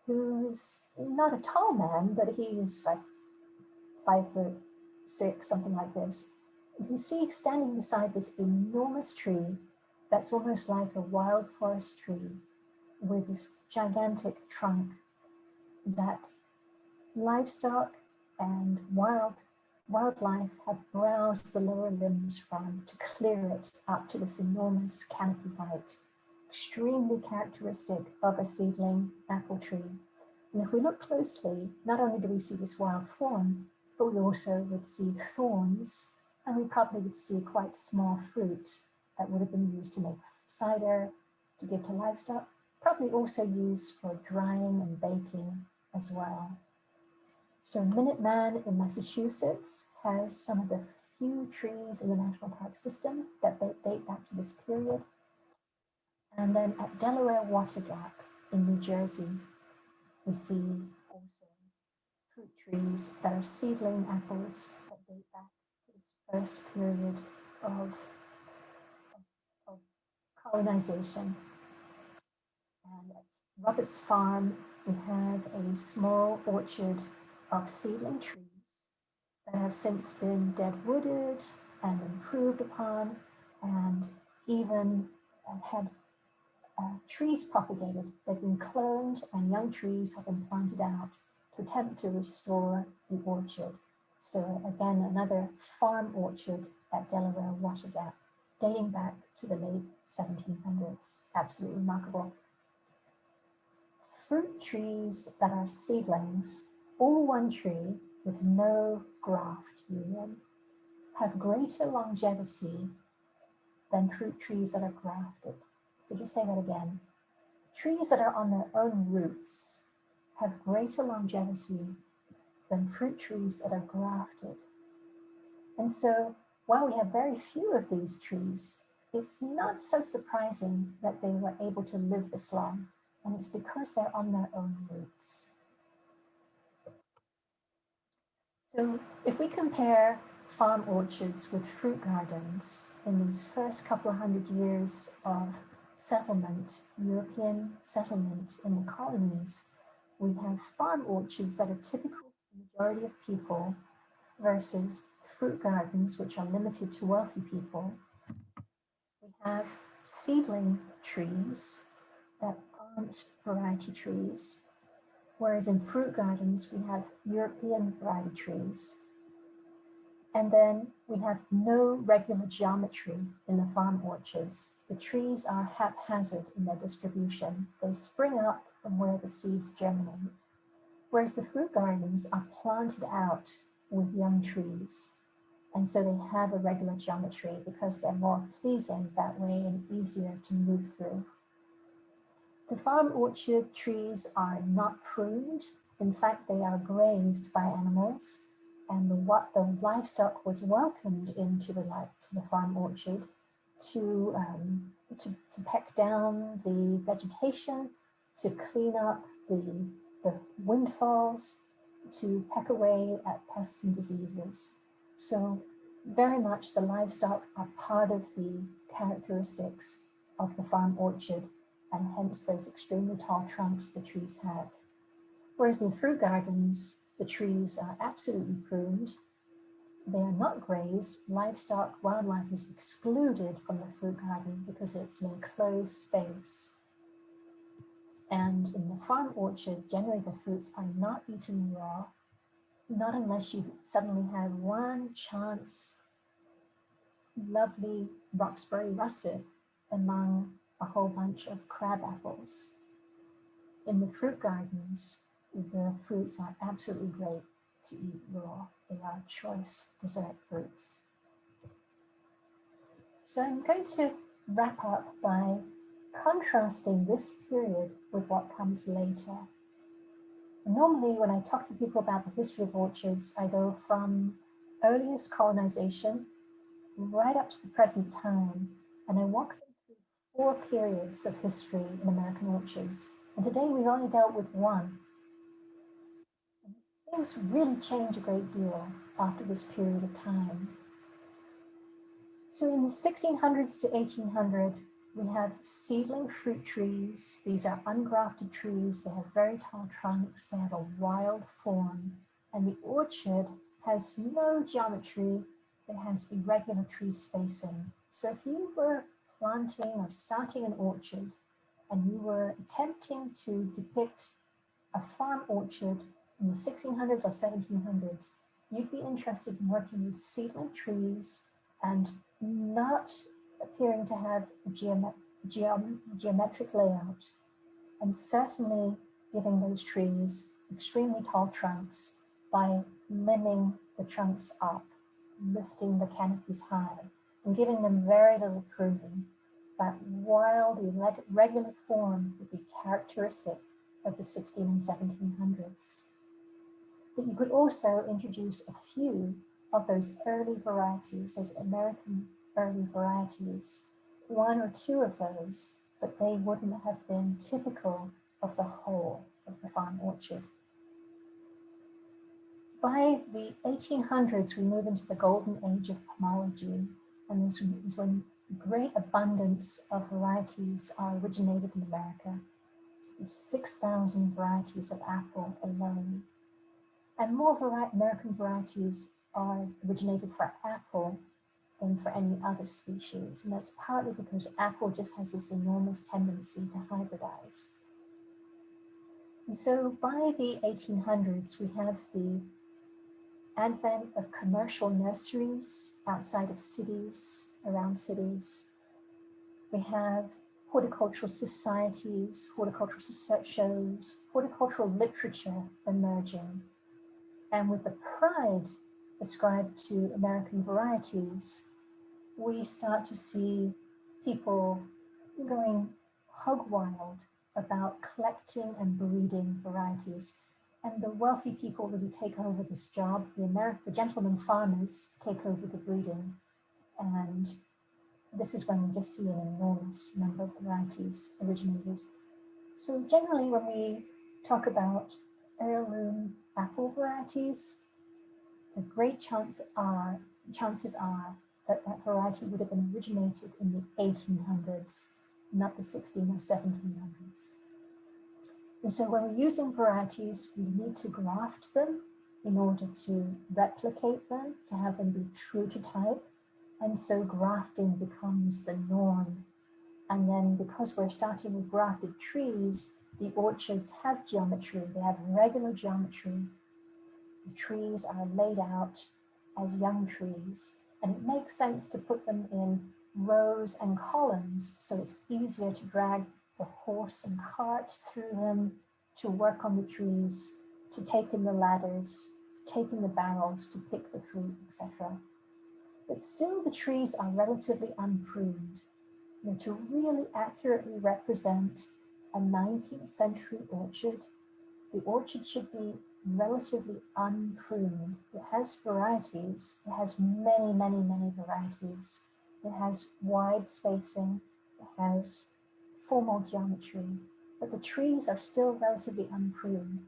who's not a tall man, but he's like 5'6", something like this. You can see standing beside this enormous tree that's almost like a wild forest tree with this gigantic trunk that livestock and wildlife have browsed the lower limbs from to clear it up to this enormous canopy height, extremely characteristic of a seedling apple tree. And if we look closely, not only do we see this wild form, but we also would see thorns, and we probably would see quite small fruit that would have been used to make cider, to give to livestock, probably also used for drying and baking as well. So Minuteman in Massachusetts has some of the few trees in the national park system that date back to this period. And then at Delaware Water Gap in New Jersey, we see also fruit trees that are seedling apples that date back to this first period of colonization. And at Robert's Farm, we have a small orchard of seedling trees that have since been dead-wooded and improved upon, and even had trees propagated. They've been cloned, and young trees have been planted out to attempt to restore the orchard. So again, another farm orchard at Delaware Water Gap, dating back to the late 1700s. Absolutely remarkable. Fruit trees that are seedlings, all one tree with no graft union, have greater longevity than fruit trees that are grafted. So just say that again. Trees that are on their own roots have greater longevity than fruit trees that are grafted. And so while we have very few of these trees, it's not so surprising that they were able to live this long. And it's because they're on their own roots. So if we compare farm orchards with fruit gardens in these first couple of hundred years of settlement, European settlement in the colonies, we have farm orchards that are typical for the majority of people versus fruit gardens, which are limited to wealthy people. We have seedling trees that aren't variety trees, whereas in fruit gardens, we have European variety trees. And then we have no regular geometry in the farm orchards. The trees are haphazard in their distribution. They spring up from where the seeds germinate, whereas the fruit gardens are planted out with young trees. And so they have a regular geometry because they're more pleasing that way and easier to move through. The farm orchard trees are not pruned. In fact, they are grazed by animals, and the livestock was welcomed into the farm orchard to peck down the vegetation, to clean up the windfalls, to peck away at pests and diseases. So very much the livestock are part of the characteristics of the farm orchard, and hence those extremely tall trunks the trees have. Whereas in fruit gardens, the trees are absolutely pruned. They are not grazed. Wildlife is excluded from the fruit garden because it's an enclosed space. And in the farm orchard, generally the fruits are not eaten raw, not unless you suddenly have one chance lovely Roxbury russet among a whole bunch of crab apples. In the fruit gardens, the fruits are absolutely great to eat raw. They are choice dessert fruits. So I'm going to wrap up by contrasting this period with what comes later. Normally, when I talk to people about the history of orchards, I go from earliest colonization right up to the present time, and I walk them through 4 periods of history in American orchards. And today we've only dealt with one. Things really change a great deal after this period of time. So in the 1600s to 1800, we have seedling fruit trees. These are ungrafted trees. They have very tall trunks. They have a wild form. And the orchard has no geometry. It has irregular tree spacing. So if you were planting or starting an orchard and you were attempting to depict a farm orchard in the 1600s or 1700s, you'd be interested in working with seedling trees and not appearing to have a geometric layout, and certainly giving those trees extremely tall trunks by limbing the trunks up, lifting the canopies high, and giving them very little pruning. That wild, irregular form would be characteristic of the 16 and 1700s. But you could also introduce a few of those early varieties, those American early varieties, one or two of those, but they wouldn't have been typical of the whole of the farm orchard. By the 1800s, we move into the Golden Age of Themology, and this is when great abundance of varieties are originated in America. There's 6,000 varieties of apple alone. And more American varieties are originated for apple than for any other species. And that's partly because apple just has this enormous tendency to hybridize. And so by the 1800s, we have the advent of commercial nurseries outside of cities, around cities. We have horticultural societies, horticultural shows, horticultural literature emerging. And with the pride ascribed to American varieties, we start to see people going hog wild about collecting and breeding varieties. And the wealthy people really take over this job. The gentlemen farmers take over the breeding. And this is when we just see an enormous number of varieties originated. So generally when we talk about heirloom apple varieties, the great chances are that that variety would have been originated in the 1800s, not the 16 or 1700s. And so when we're using varieties, we need to graft them in order to replicate them, to have them be true to type. And so grafting becomes the norm. And then because we're starting with grafted trees, the orchards have geometry, they have regular geometry. The trees are laid out as young trees, and it makes sense to put them in rows and columns so it's easier to drag the horse and cart through them, to work on the trees, to take in the ladders, to take in the barrels, to pick the fruit, etc. But still the trees are relatively unpruned. To really accurately represent a 19th century orchard, the orchard should be relatively unpruned. It has varieties. It has many, many, many varieties. It has wide spacing. It has formal geometry, but the trees are still relatively unpruned.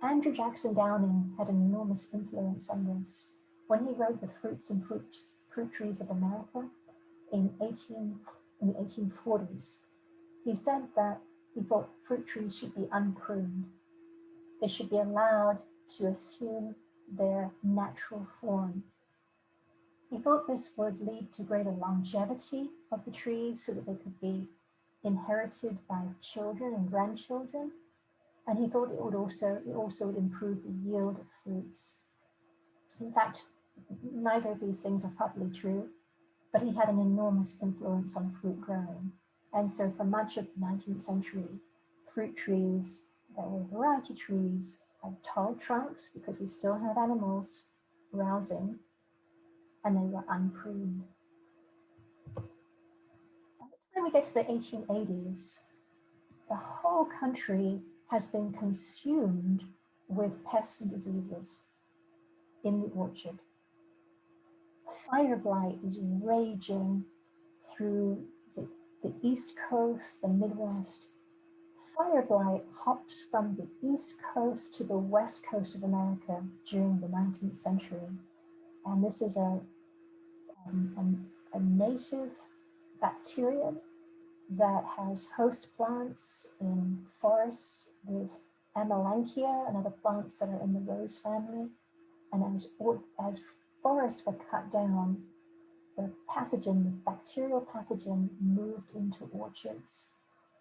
Andrew Jackson Downing had an enormous influence on this. When he wrote The Fruits and Fruit Trees of America in the 1840s, he said that he thought fruit trees should be unpruned. They should be allowed to assume their natural form. He thought this would lead to greater longevity of the trees so that they could be inherited by children and grandchildren. And he thought it also would improve the yield of fruits. In fact, neither of these things are probably true, but he had an enormous influence on fruit growing. And so for much of the 19th century, fruit trees that were variety trees had tall trunks because we still have animals browsing, and they were unpruned. By the time we get to the 1880s, the whole country has been consumed with pests and diseases in the orchard. Fire blight is raging through the East Coast, the Midwest. Fire blight hops from the east coast to the west coast of America during the 19th century. And this is a native bacterium that has host plants in forests with Amelanchier and other plants that are in the rose family. And as forests were cut down, the pathogen, the bacterial pathogen, moved into orchards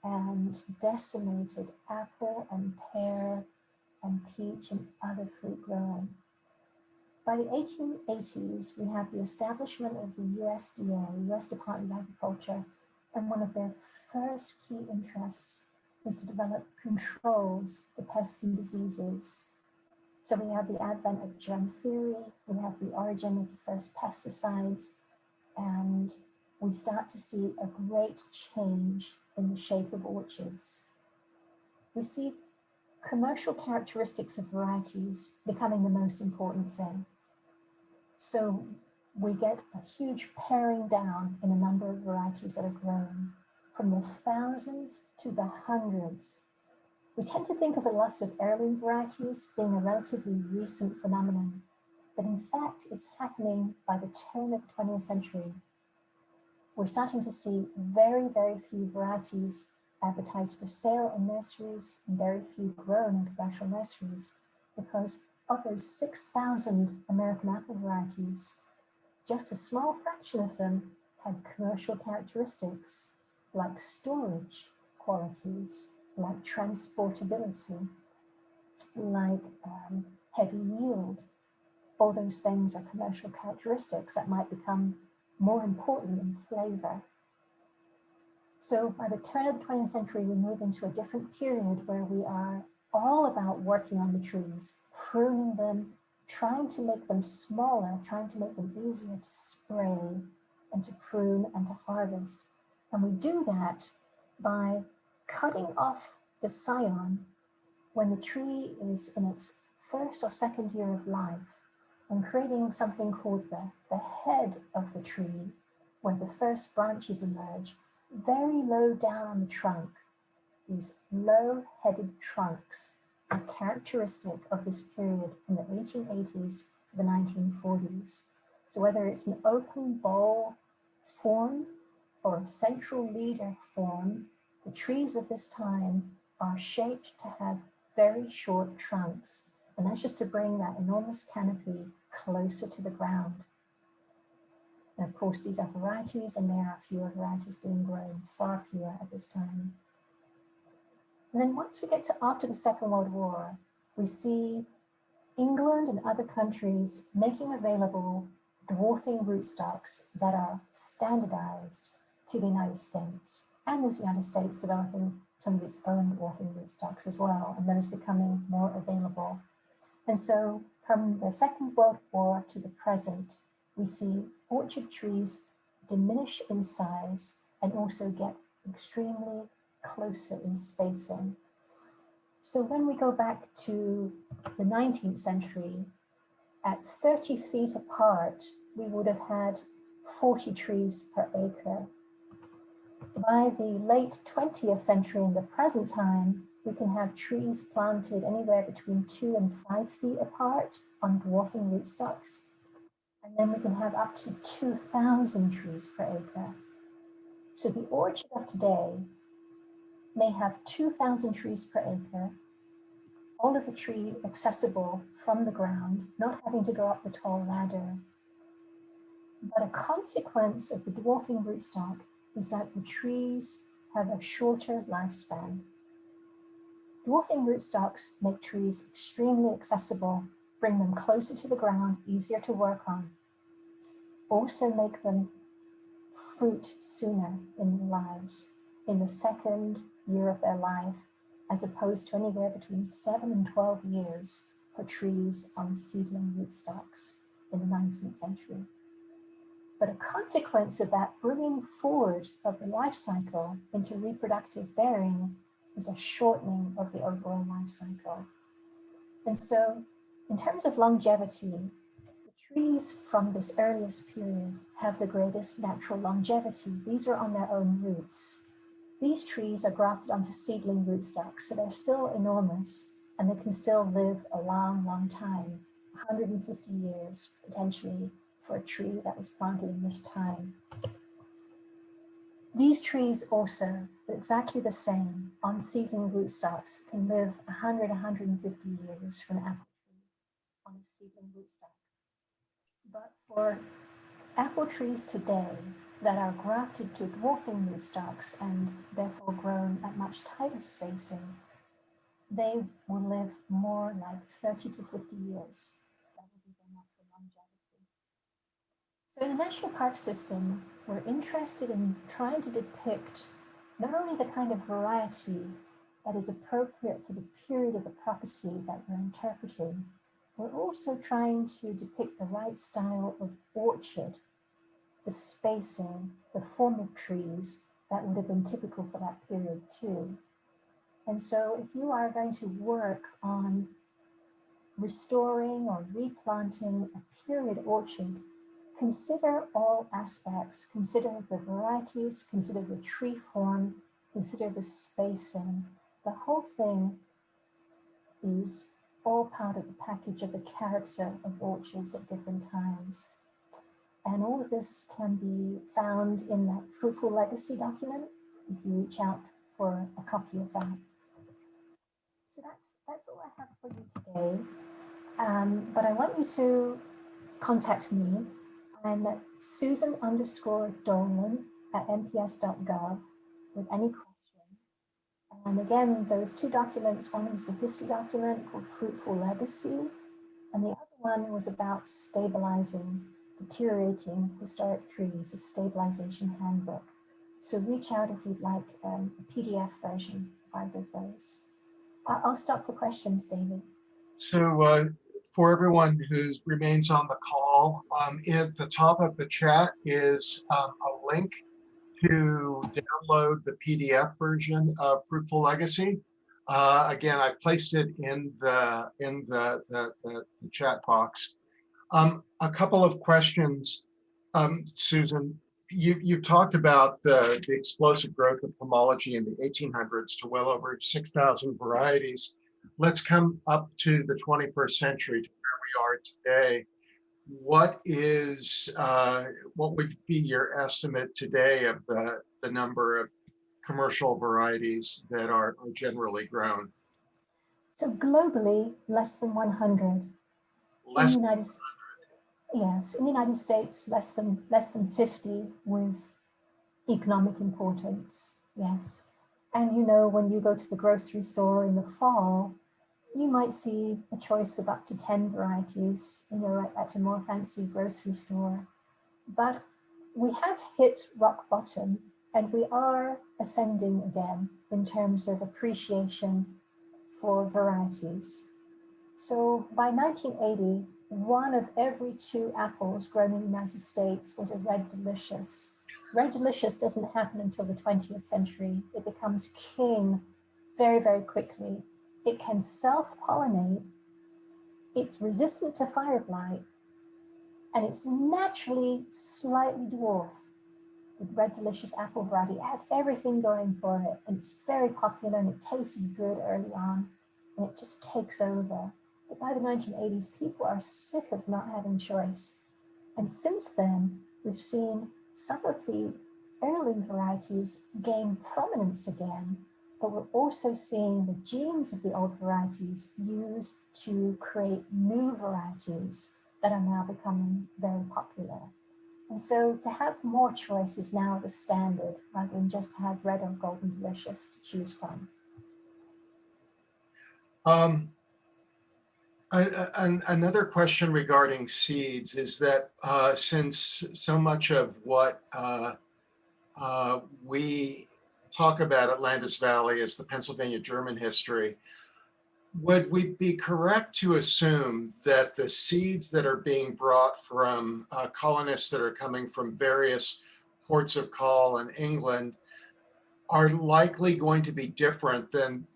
and decimated apple and pear and peach and other fruit growing. By the 1880s, we have the establishment of the USDA, US Department of Agriculture, and one of their first key interests is to develop controls for pests and diseases. So we have the advent of germ theory, we have the origin of the first pesticides, and we start to see a great change in the shape of orchards. We see commercial characteristics of varieties becoming the most important thing. So we get a huge paring down in the number of varieties that are grown, from the thousands to the hundreds. We tend to think of the loss of heirloom varieties being a relatively recent phenomenon, but in fact it's happening by the turn of the 20th century. We're starting to see very, very few varieties advertised for sale in nurseries and very few grown in commercial nurseries, because of those 6,000 American apple varieties, just a small fraction of them had commercial characteristics like storage qualities, like transportability, like heavy yield. All those things are commercial characteristics that might become more important than flavor. So by the turn of the 20th century, we move into a different period where we are all about working on the trees, pruning them, trying to make them smaller, trying to make them easier to spray and to prune and to harvest. And we do that by cutting off the scion when the tree is in its first or second year of life, and creating something called the head of the tree, where the first branches emerge, very low down on the trunk. These low-headed trunks are characteristic of this period from the 1880s to the 1940s. So whether it's an open bowl form or a central leader form, the trees of this time are shaped to have very short trunks. And that's just to bring that enormous canopy closer to the ground. And of course, these are varieties, and there are fewer varieties being grown, far fewer at this time. And then once we get to after the Second World War, we see England and other countries making available dwarfing rootstocks that are standardized to the United States, and the United States developing some of its own dwarfing rootstocks as well, and those becoming more available. And so from the Second World War to the present, we see orchard trees diminish in size and also get extremely closer in spacing. So when we go back to the 19th century, at 30 feet apart, we would have had 40 trees per acre. By the late 20th century and the present time, we can have trees planted anywhere between 2 and 5 feet apart on dwarfing rootstocks. And then we can have up to 2,000 trees per acre. So the orchard of today may have 2,000 trees per acre, all of the tree accessible from the ground, not having to go up the tall ladder. But a consequence of the dwarfing rootstock is that the trees have a shorter lifespan. Dwarfing rootstocks make trees extremely accessible, bring them closer to the ground, easier to work on, also make them fruit sooner in their lives, in the second year of their life, as opposed to anywhere between 7 and 12 years for trees on seedling rootstocks in the 19th century. But a consequence of that bringing forward of the life cycle into reproductive bearing is a shortening of the overall life cycle. And so in terms of longevity, the trees from this earliest period have the greatest natural longevity. These are on their own roots. These trees are grafted onto seedling rootstocks, so they're still enormous and they can still live a long, long time, 150 years potentially for a tree that was planted in this time. These trees also, exactly the same, on seedling rootstocks, can live 100, 150 years for an apple tree on a seedling rootstock. But for apple trees today that are grafted to dwarfing rootstocks and therefore grown at much tighter spacing, they will live more like 30 to 50 years. That will be their natural longevity. So in the national park system, we're interested in trying to depict not only the kind of variety that is appropriate for the period of the property that we're interpreting, we're also trying to depict the right style of orchard, the spacing, the form of trees that would have been typical for that period too. And so if you are going to work on restoring or replanting a period orchard, consider all aspects, consider the varieties, consider the tree form, consider the spacing. The whole thing is all part of the package of the character of orchards at different times. And all of this can be found in that Fruitful Legacy document if you reach out for a copy of that. So that's all I have for you today. But I want you to contact me. I'm at Susan_Dolan at nps.gov with any questions. And again, those two documents, one was the history document called Fruitful Legacy, and the other one was about stabilizing deteriorating historic trees, a stabilization handbook. So reach out if you'd like a PDF version of either of those. I'll stop for questions, David. So for everyone who remains on the call, at the top of the chat is a link to download the PDF version of Fruitful Legacy. Again, I placed it in the chat box. A couple of questions, Susan. You've talked about the explosive growth of pomology in the 1800s to well over 6,000 varieties. Let's come up to the 21st century to where we are today. What would be your estimate today of the number of commercial varieties that are generally grown? So globally, less than 100. Less. Yes, in the United States, less than 50 with economic importance. Yes, and you know, when you go to the grocery store in the fall, you might see a choice of up to 10 varieties, you know, at a more fancy grocery store. But we have hit rock bottom, and we are ascending again in terms of appreciation for varieties. So by 1980, 1 of every 2 apples grown in the United States was a Red Delicious. Red Delicious doesn't happen until the 20th century. It becomes king very, very quickly. It can self-pollinate, it's resistant to fire blight, and it's naturally slightly dwarf. The Red Delicious apple variety, it has everything going for it, and it's very popular, and it tasted good early on, and it just takes over. But by the 1980s, people are sick of not having choice. And since then, we've seen some of the heirloom varieties gain prominence again, but we're also seeing the genes of the old varieties used to create new varieties that are now becoming very popular. And so to have more choice is now the standard rather than just to have Red or Golden Delicious to choose from. Another question regarding seeds is that since so much of what we talk about at Landis Valley is the Pennsylvania German history, would we be correct to assume that the seeds that are being brought from colonists that are coming from various ports of call in England are likely going to be different than,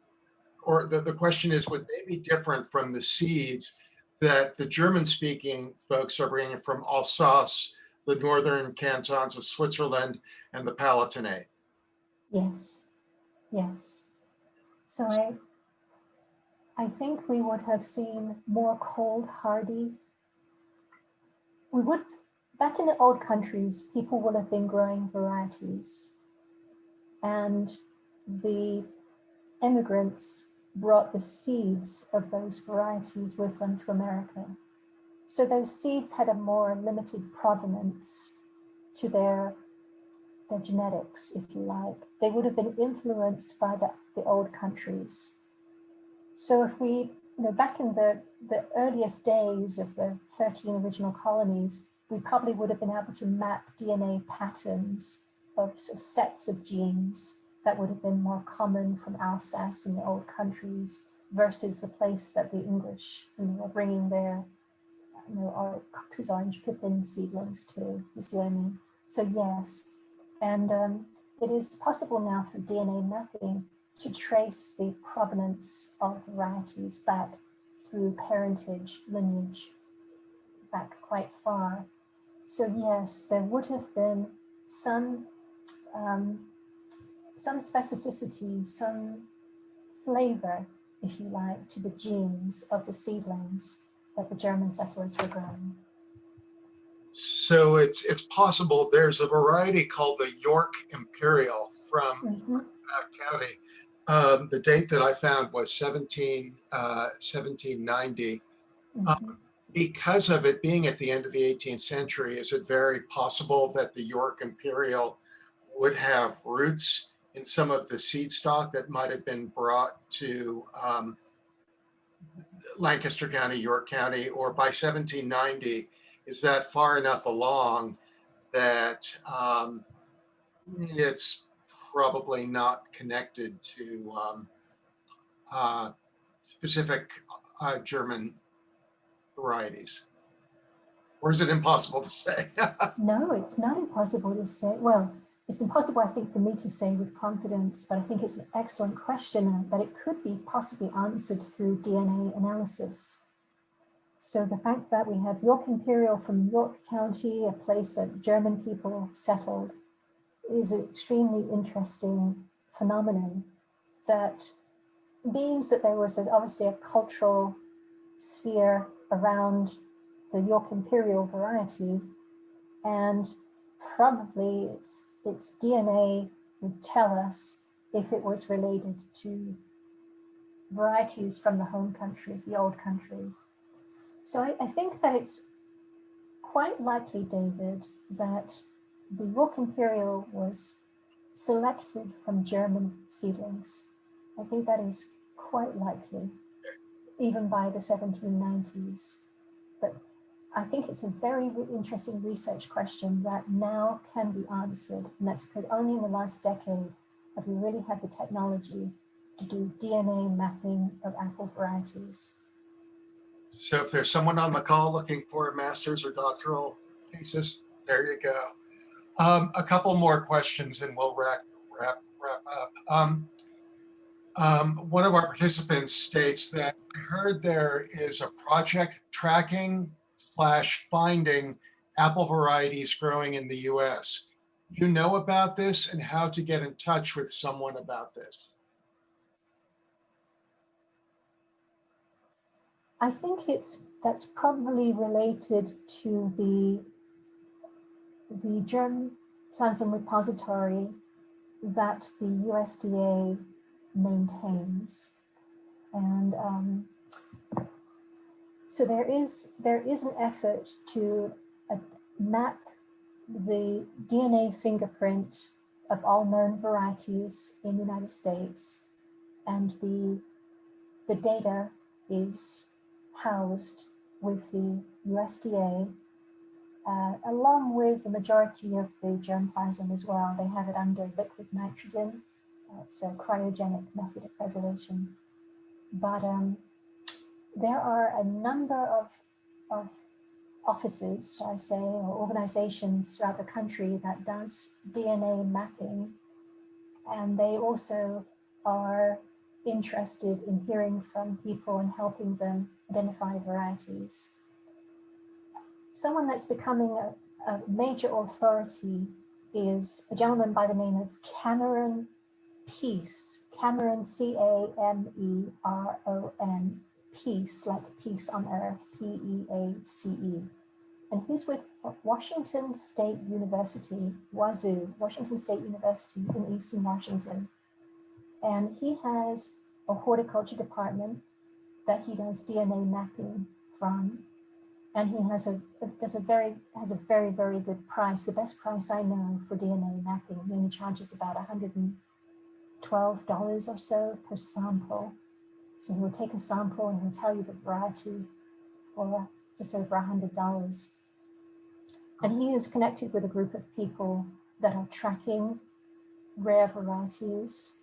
or the question is, would they be different from the seeds that the German-speaking folks are bringing from Alsace, the northern cantons of Switzerland, and the Palatinate? Yes. Yes. So I think we would have seen more cold, hardy. We would, back in the old countries, people would have been growing varieties, and the immigrants brought the seeds of those varieties with them to America. So those seeds had a more limited provenance to their genetics, if you like. They would have been influenced by the old countries. So if we, back in the earliest days of the 13 original colonies, we probably would have been able to map DNA patterns of sort of sets of genes that would have been more common from Alsace in the old countries versus the place that the English were bringing their or Cox's orange pippin seedlings to. You see what I mean? So yes, and it is possible now through DNA mapping to trace the provenance of varieties back through parentage, lineage, back quite far. So yes, there would have been some specificity, some flavor, if you like, to the genes of the seedlings that the German settlers were growing. So it's possible there's a variety called the York Imperial from County. The date that I found was 1790. Because of it being at the end of the 18th century, is it very possible that the York Imperial would have roots in some of the seed stock that might have been brought to Lancaster County, York County, or by 1790, is that far enough along that it's probably not connected to specific German varieties? Or is it impossible to say? No, it's not impossible to say. Well, it's impossible, I think, for me to say with confidence, but I think it's an excellent question that it could be possibly answered through DNA analysis. So the fact that we have York Imperial from York County, a place that German people settled, is an extremely interesting phenomenon that means that there was obviously a cultural sphere around the York Imperial variety, and probably its DNA would tell us if it was related to varieties from the home country, the old country. So I think that it's quite likely, David, that the York Imperial was selected from German seedlings. I think that is quite likely, even by the 1790s. But I think it's a very interesting research question that now can be answered. And that's because only in the last decade have we really had the technology to do DNA mapping of apple varieties. So if there's someone on the call looking for a master's or doctoral thesis, there you go. A couple more questions and we'll wrap up. One of our participants states that I heard there is a project tracking / finding apple varieties growing in the US. You know about this and how to get in touch with someone about this? I think that's probably related to the germplasm repository that the USDA maintains, and so there is an effort to map the DNA fingerprint of all known varieties in the United States, and the data is housed with the USDA, along with the majority of the germplasm as well. They have it under liquid nitrogen. It's a cryogenic method of preservation. But there are a number of offices, shall I say, or organizations throughout the country that does DNA mapping. And they also are interested in hearing from people and helping them identify varieties. Someone that's becoming a major authority is a gentleman by the name of Cameron Peace, Cameron, Cameron, peace, like peace on earth, Peace. And he's with Washington State University, Wazoo, Washington State University in Eastern Washington. And he has a horticulture department that he does DNA mapping from. And he has a very, very good price, the best price I know for DNA mapping. He only charges about $112 or so per sample. So he'll take a sample and he'll tell you the variety for just over $100. And he is connected with a group of people that are tracking rare varieties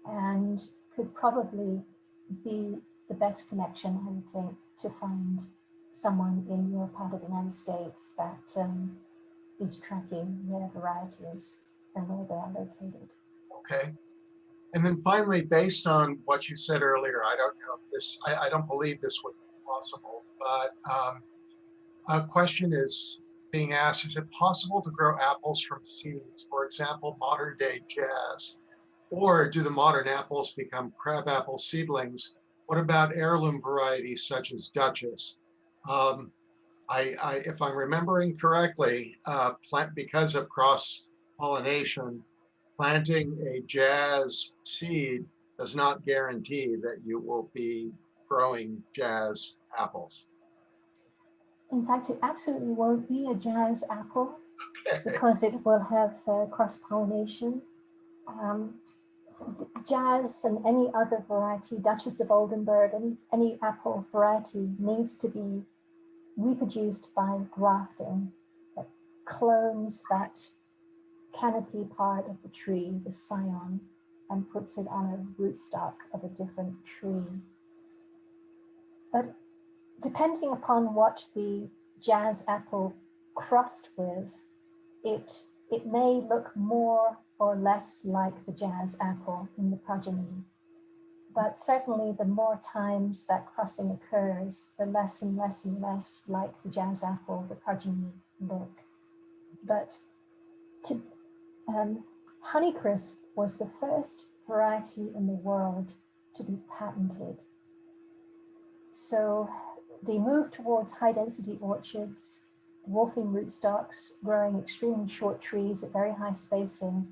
and could probably be the best connection, I would think, to find someone in your part of the United States that is tracking rare varieties and where they are located. Okay. And then finally, based on what you said earlier, I don't know if this, I don't believe this would be possible, but a question is being asked, is it possible to grow apples from seeds, for example, modern day jazz? Or do the modern apples become crabapple seedlings? What about heirloom varieties such as Duchess? If I'm remembering correctly, because of cross-pollination, planting a jazz seed does not guarantee that you will be growing jazz apples. In fact, it absolutely won't be a jazz apple because it will have cross-pollination. Jazz and any other variety, Duchess of Oldenburg, any apple variety needs to be reproduced by grafting that clones that canopy part of the tree, the scion, and puts it on a rootstock of a different tree. But depending upon what the jazz apple crossed with, it may look more or less like the jazz apple in the progeny. But certainly the more times that crossing occurs, the less and less and less like the jazz apple the progeny look. But Honeycrisp was the first variety in the world to be patented. So the move towards high density orchards, dwarfing rootstocks, growing extremely short trees at very high spacing,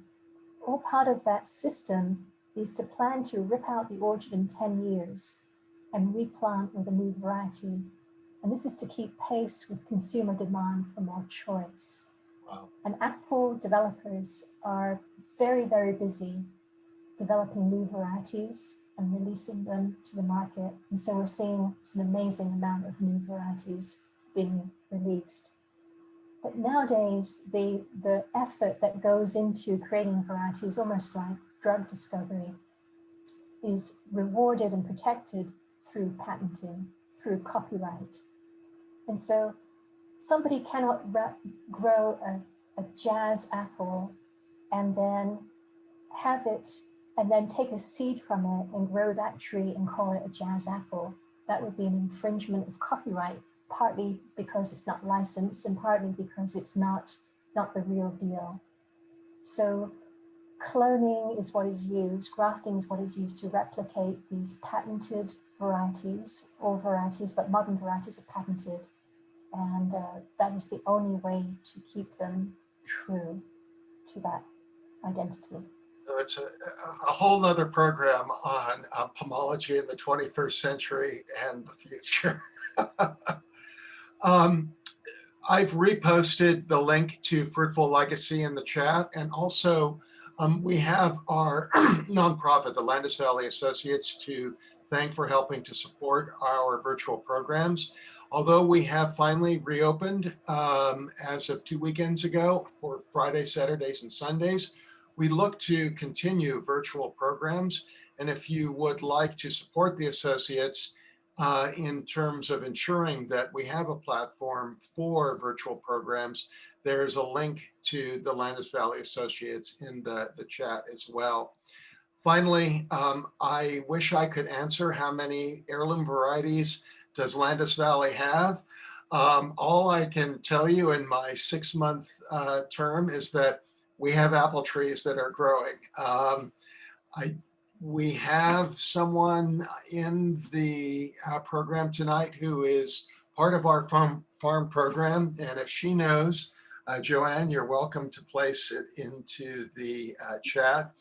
all part of that system is to plan to rip out the orchard in 10 years and replant with a new variety. And this is to keep pace with consumer demand for more choice. Wow. And apple developers are very, very busy developing new varieties and releasing them to the market. And so we're seeing an amazing amount of new varieties being released. But nowadays, the effort that goes into creating varieties, almost like drug discovery, is rewarded and protected through patenting, through copyright. And so somebody cannot grow a jazz apple and then have it, and then take a seed from it and grow that tree and call it a jazz apple. That would be an infringement of copyright, partly because it's not licensed and partly because it's not the real deal. So cloning is what is used, grafting is what is used to replicate these patented varieties, all varieties, but modern varieties are patented. And that is the only way to keep them true to that identity. So it's a whole nother program on pomology in the 21st century and the future. I've reposted the link to Fruitful Legacy in the chat, and also we have our nonprofit, the Landis Valley Associates, to thank for helping to support our virtual programs. Although we have finally reopened as of 2 weekends ago for Fridays, Saturdays, and Sundays, we look to continue virtual programs. And if you would like to support the associates in terms of ensuring that we have a platform for virtual programs, there's a link to the Landis Valley Associates in the chat as well. Finally, I wish I could answer how many heirloom varieties does Landis Valley have. All I can tell you in my 6-month term is that we have apple trees that are growing. We have someone in the program tonight who is part of our farm program. And if she knows, Joanne, you're welcome to place it into the chat.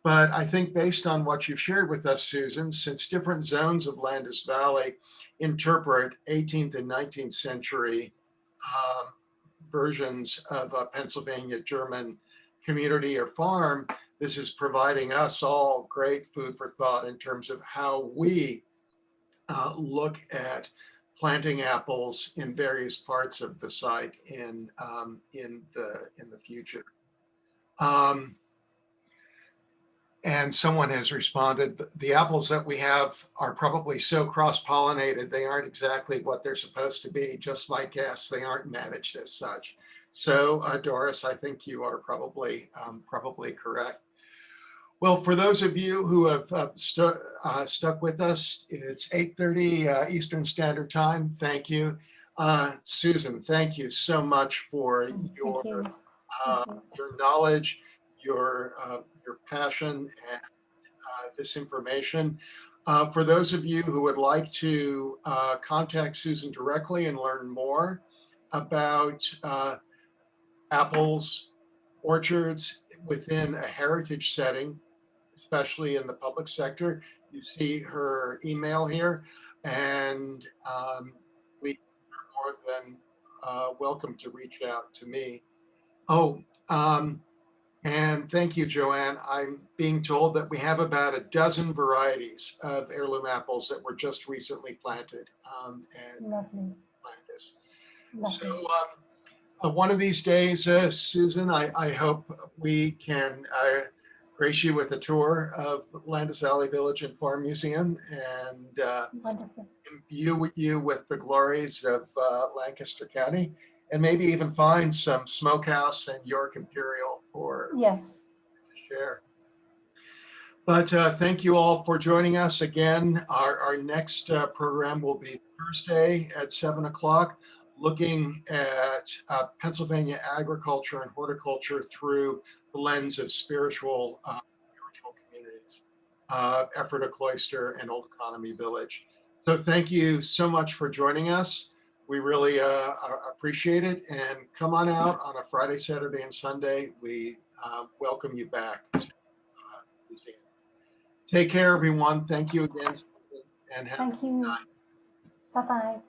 But I think based on what you've shared with us, Susan, since different zones of Landis Valley interpret 18th and 19th century versions of a Pennsylvania German community or farm, this is providing us all great food for thought in terms of how we look at planting apples in various parts of the site in the future. And someone has responded, the apples that we have are probably so cross-pollinated, they aren't exactly what they're supposed to be, just like guess, they aren't managed as such. So Doris, I think you are probably correct. Well, for those of you who have stuck with us, it's 8:30 Eastern Standard Time. Thank you. Susan, thank you so much for your knowledge, your passion, and this information. For those of you who would like to contact Susan directly and learn more about apples, orchards within a heritage setting, especially in the public sector, you see her email here, and we are more than welcome to reach out to me. Oh, and thank you, Joanne. I'm being told that we have about a dozen varieties of heirloom apples that were just recently planted at Landis. So one of these days, Susan, I hope we can grace you with a tour of Landis Valley Village and Farm Museum and imbue you with the glories of Lancaster County, and maybe even find some smokehouse and York Imperial for to share. But thank you all for joining us again. Our next program will be Thursday at 7 o'clock, looking at Pennsylvania agriculture and horticulture through the lens of spiritual communities, Ephrata Cloister and Old Economy Village. So thank you so much for joining us. We really appreciate it. And come on out on a Friday, Saturday, and Sunday. We welcome you back to the museum. Take care, everyone. Thank you again, and have a good night. Bye-bye.